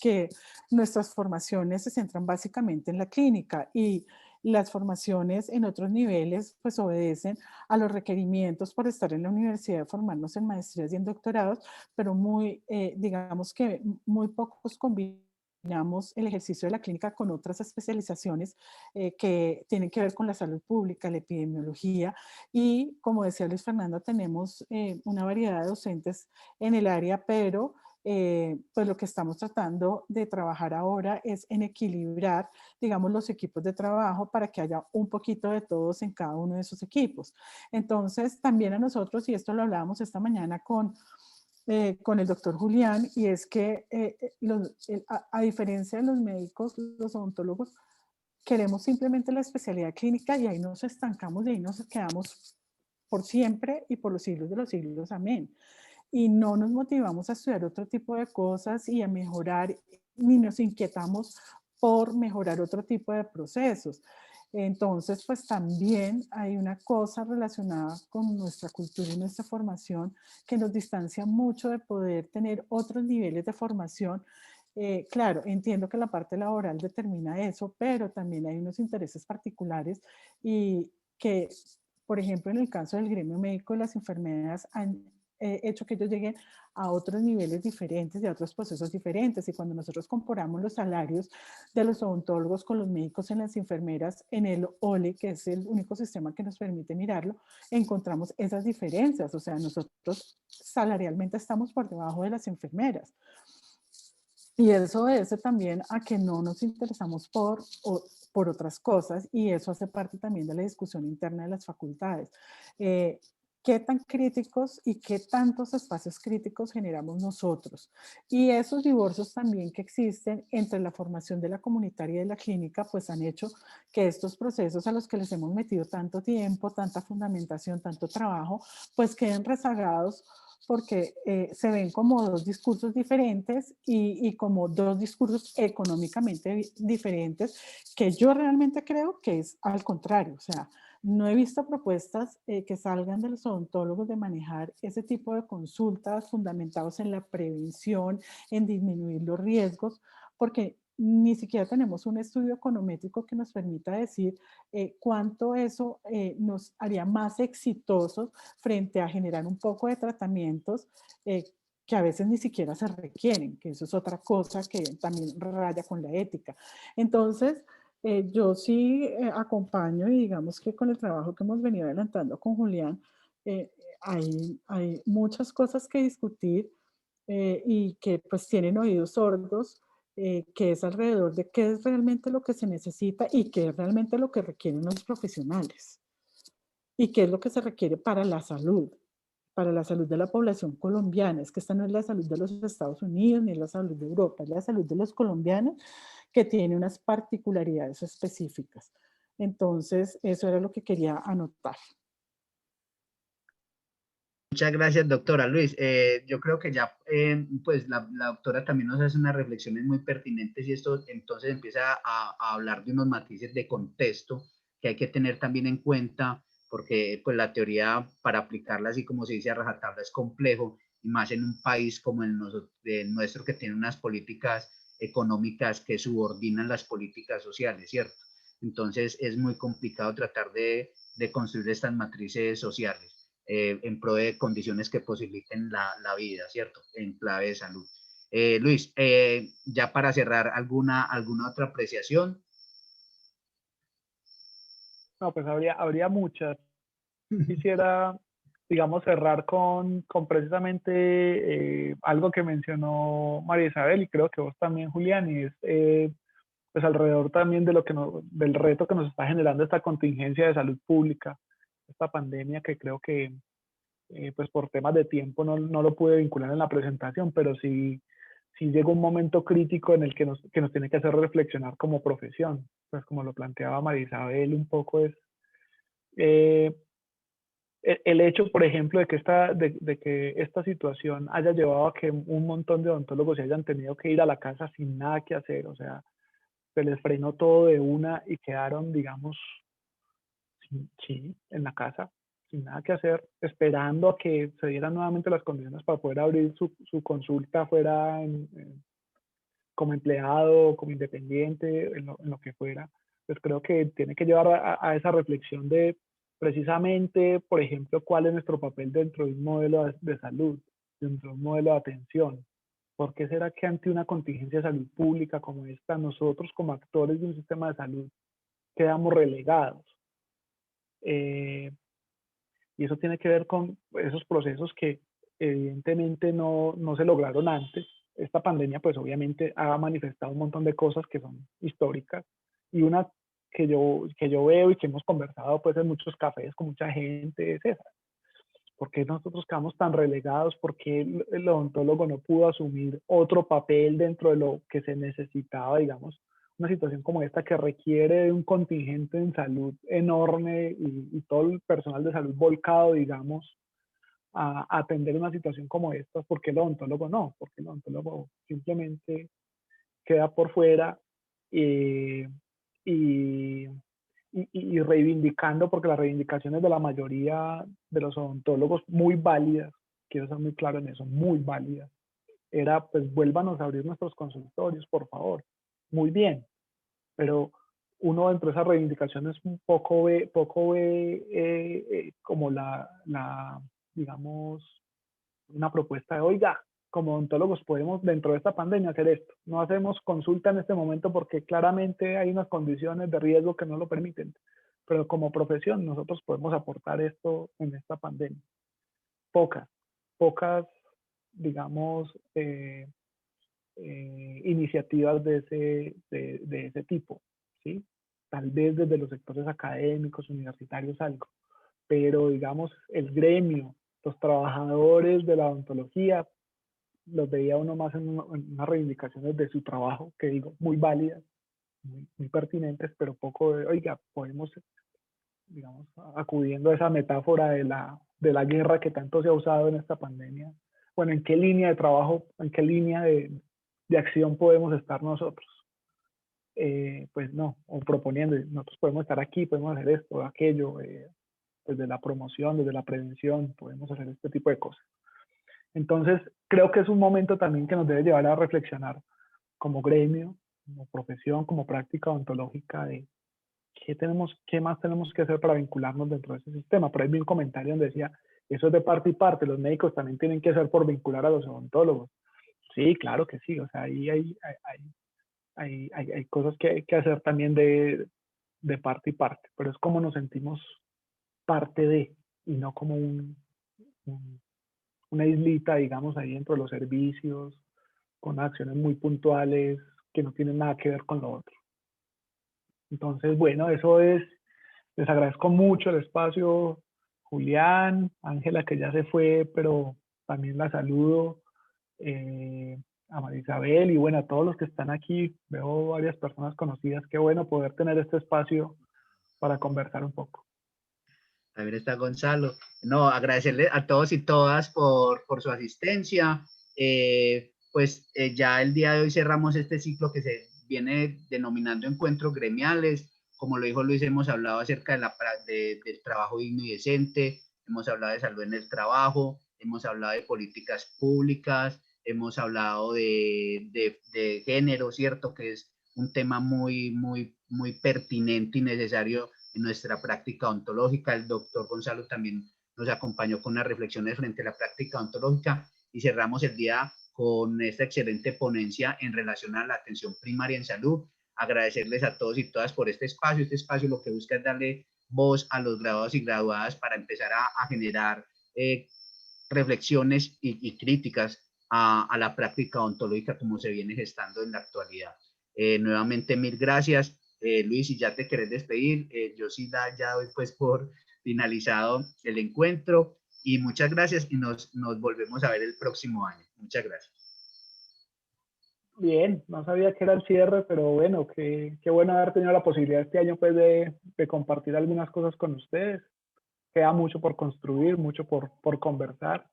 que nuestras formaciones se centran básicamente en la clínica y las formaciones en otros niveles pues obedecen a los requerimientos por estar en la universidad, formarnos en maestrías y en doctorados, pero muy, digamos que muy pocos combinamos el ejercicio de la clínica con otras especializaciones que tienen que ver con la salud pública, la epidemiología y como decía Luis Fernando, tenemos una variedad de docentes en el área, pero pues lo que estamos tratando de trabajar ahora es en equilibrar, digamos, los equipos de trabajo para que haya un poquito de todos en cada uno de esos equipos. Entonces, también a nosotros, y esto lo hablábamos esta mañana con el doctor Julián, y es que a diferencia de los médicos, los odontólogos, queremos simplemente la especialidad clínica y ahí nos estancamos y ahí nos quedamos por siempre y por los siglos de los siglos. Amén. Y no nos motivamos a estudiar otro tipo de cosas y a mejorar, ni nos inquietamos por mejorar otro tipo de procesos. Entonces, pues también hay una cosa relacionada con nuestra cultura y nuestra formación que nos distancia mucho de poder tener otros niveles de formación. Claro, entiendo que la parte laboral determina eso, pero también hay unos intereses particulares y que, por ejemplo, en el caso del gremio médico, las enfermeras han hecho que ellos lleguen a otros niveles diferentes, de otros procesos diferentes. Y cuando nosotros comparamos los salarios de los odontólogos con los médicos en las enfermeras, en el OLE, que es el único sistema que nos permite mirarlo, encontramos esas diferencias. O sea, nosotros salarialmente estamos por debajo de las enfermeras. Y eso obedece también a que no nos interesamos por otras cosas y eso hace parte también de la discusión interna de las facultades. ¿Qué tan críticos y qué tantos espacios críticos generamos nosotros? Y esos divorcios también que existen entre la formación de la comunitaria y de la clínica, pues han hecho que estos procesos a los que les hemos metido tanto tiempo, tanta fundamentación, tanto trabajo, pues queden rezagados porque se ven como dos discursos diferentes y como dos discursos económicamente diferentes, que yo realmente creo que es al contrario. O sea, no he visto propuestas que salgan de los odontólogos de manejar ese tipo de consultas fundamentados en la prevención, en disminuir los riesgos, porque ni siquiera tenemos un estudio econométrico que nos permita decir cuánto eso nos haría más exitosos frente a generar un poco de tratamientos que a veces ni siquiera se requieren, que eso es otra cosa que también raya con la ética. Entonces, yo sí acompaño y digamos que con el trabajo que hemos venido adelantando con Julián, hay muchas cosas que discutir y que pues tienen oídos sordos, que es alrededor de qué es realmente lo que se necesita y qué es realmente lo que requieren los profesionales y qué es lo que se requiere para la salud de la población colombiana. Es que esta no es la salud de los Estados Unidos ni es la salud de Europa, es la salud de los colombianos que tiene unas particularidades específicas. Entonces, eso era lo que quería anotar.
Muchas gracias, doctora Luis. Yo creo que ya, pues la doctora también nos hace unas reflexiones muy pertinentes y esto entonces empieza a hablar de unos matices de contexto que hay que tener también en cuenta, porque pues la teoría para aplicarla así como se dice a rajatabla es complejo, y más en un país como el nuestro que tiene unas políticas económicas que subordinan las políticas sociales, ¿cierto? Entonces es muy complicado tratar de construir estas matrices sociales en pro de condiciones que posibiliten la vida, ¿cierto? En clave de salud. Luis, ya para cerrar, ¿alguna otra apreciación?
No, pues habría muchas. Quisiera, digamos, cerrar con precisamente algo que mencionó María Isabel y creo que vos también, Julián, y es pues alrededor también de del reto que nos está generando esta contingencia de salud pública, esta pandemia que creo que pues por temas de tiempo no lo pude vincular en la presentación, pero sí llega un momento crítico en el que nos tiene que hacer reflexionar como profesión. Pues como lo planteaba María Isabel un poco es eh, el hecho, por ejemplo, de que esta situación haya llevado a que un montón de odontólogos se hayan tenido que ir a la casa sin nada que hacer, o sea, se les frenó todo de una y quedaron, digamos, sí, en la casa, sin nada que hacer, esperando a que se dieran nuevamente las condiciones para poder abrir su consulta fuera como empleado, como independiente, en lo que fuera. Pues creo que tiene que llevar a esa reflexión de precisamente, por ejemplo, cuál es nuestro papel dentro de un modelo de salud, dentro de un modelo de atención. ¿Por qué será que ante una contingencia de salud pública como esta, nosotros como actores de un sistema de salud quedamos relegados? Y eso tiene que ver con esos procesos que evidentemente no se lograron antes. Esta pandemia pues obviamente ha manifestado un montón de cosas que son históricas y una que yo veo y que hemos conversado pues en muchos cafés con mucha gente es esa. ¿Por qué nosotros quedamos tan relegados? ¿Por qué el odontólogo no pudo asumir otro papel dentro de lo que se necesitaba, digamos, una situación como esta que requiere de un contingente en salud enorme y todo el personal de salud volcado, digamos, a atender una situación como esta? ¿Por qué el odontólogo no? Porque el odontólogo simplemente queda por fuera eh, y, y reivindicando, porque las reivindicaciones de la mayoría de los odontólogos muy válidas, quiero ser muy claro en eso, muy válidas, era pues vuélvanos a abrir nuestros consultorios, por favor. Muy bien, pero uno dentro de esas reivindicaciones poco ve como digamos, una propuesta de, oiga, como odontólogos podemos dentro de esta pandemia hacer esto. No hacemos consulta en este momento porque claramente hay unas condiciones de riesgo que no lo permiten, pero como profesión nosotros podemos aportar esto en esta pandemia. Pocas, digamos, iniciativas de ese tipo, ¿sí? Tal vez desde los sectores académicos, universitarios, algo, pero digamos el gremio, los trabajadores de la odontología, los veía uno más en unas reivindicaciones de su trabajo, que digo, muy válidas, muy pertinentes, pero poco de, oiga, podemos, digamos, acudiendo a esa metáfora de la guerra que tanto se ha usado en esta pandemia, bueno, ¿en qué línea de trabajo, en qué línea de acción podemos estar nosotros? Pues no, o proponiendo, nosotros podemos estar aquí, podemos hacer esto, aquello, desde la promoción, desde la prevención, podemos hacer este tipo de cosas. Entonces, creo que es un momento también que nos debe llevar a reflexionar como gremio, como profesión, como práctica odontológica, de ¿qué más tenemos que hacer para vincularnos dentro de ese sistema? Por ahí vi un comentario donde decía, eso es de parte y parte, los médicos también tienen que hacer por vincular a los odontólogos. Sí, claro que sí, o sea, ahí hay cosas que hay que hacer también de parte y parte, pero es como nos sentimos parte de, y no como una islita, digamos, ahí dentro de los servicios, con acciones muy puntuales que no tienen nada que ver con lo otro. Entonces, bueno, eso es, les agradezco mucho el espacio, Julián, Ángela, que ya se fue, pero también la saludo, a María Isabel y bueno, a todos los que están aquí, veo varias personas conocidas, qué bueno poder tener este espacio para conversar un poco.
También está Gonzalo. No, agradecerle a todos y todas por su asistencia. Ya el día de hoy cerramos este ciclo que se viene denominando encuentros gremiales. Como lo dijo Luis, hemos hablado acerca del trabajo digno y decente, hemos hablado de salud en el trabajo, hemos hablado de políticas públicas, hemos hablado de género, ¿cierto? Que es un tema muy pertinente y necesario en nuestra práctica ontológica. El doctor Gonzalo también nos acompañó con unas reflexiones frente a la práctica ontológica y cerramos el día con esta excelente ponencia en relación a la atención primaria en salud. Agradecerles a todos y todas por este espacio. Este espacio lo que busca es darle voz a los graduados y graduadas para empezar a generar reflexiones y críticas a la práctica ontológica como se viene gestando en la actualidad. Nuevamente, mil gracias. Luis, si ya te querés despedir, yo sí ya doy pues por finalizado el encuentro y muchas gracias y nos volvemos a ver el próximo año. Muchas gracias.
Bien, no sabía que era el cierre, pero bueno, qué bueno haber tenido la posibilidad este año pues de compartir algunas cosas con ustedes. Queda mucho por construir, mucho por conversar.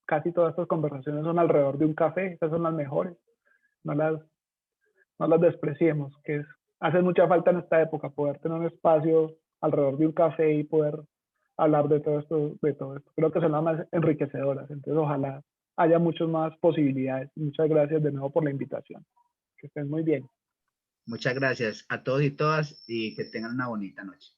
Casi todas estas conversaciones son alrededor de un café, esas son las mejores. No las despreciemos, hace mucha falta en esta época poder tener un espacio alrededor de un café y poder hablar de todo esto, Creo que son las más enriquecedoras, entonces ojalá haya muchas más posibilidades. Muchas gracias de nuevo por la invitación. Que estén muy bien.
Muchas gracias a todos y todas y que tengan una bonita noche.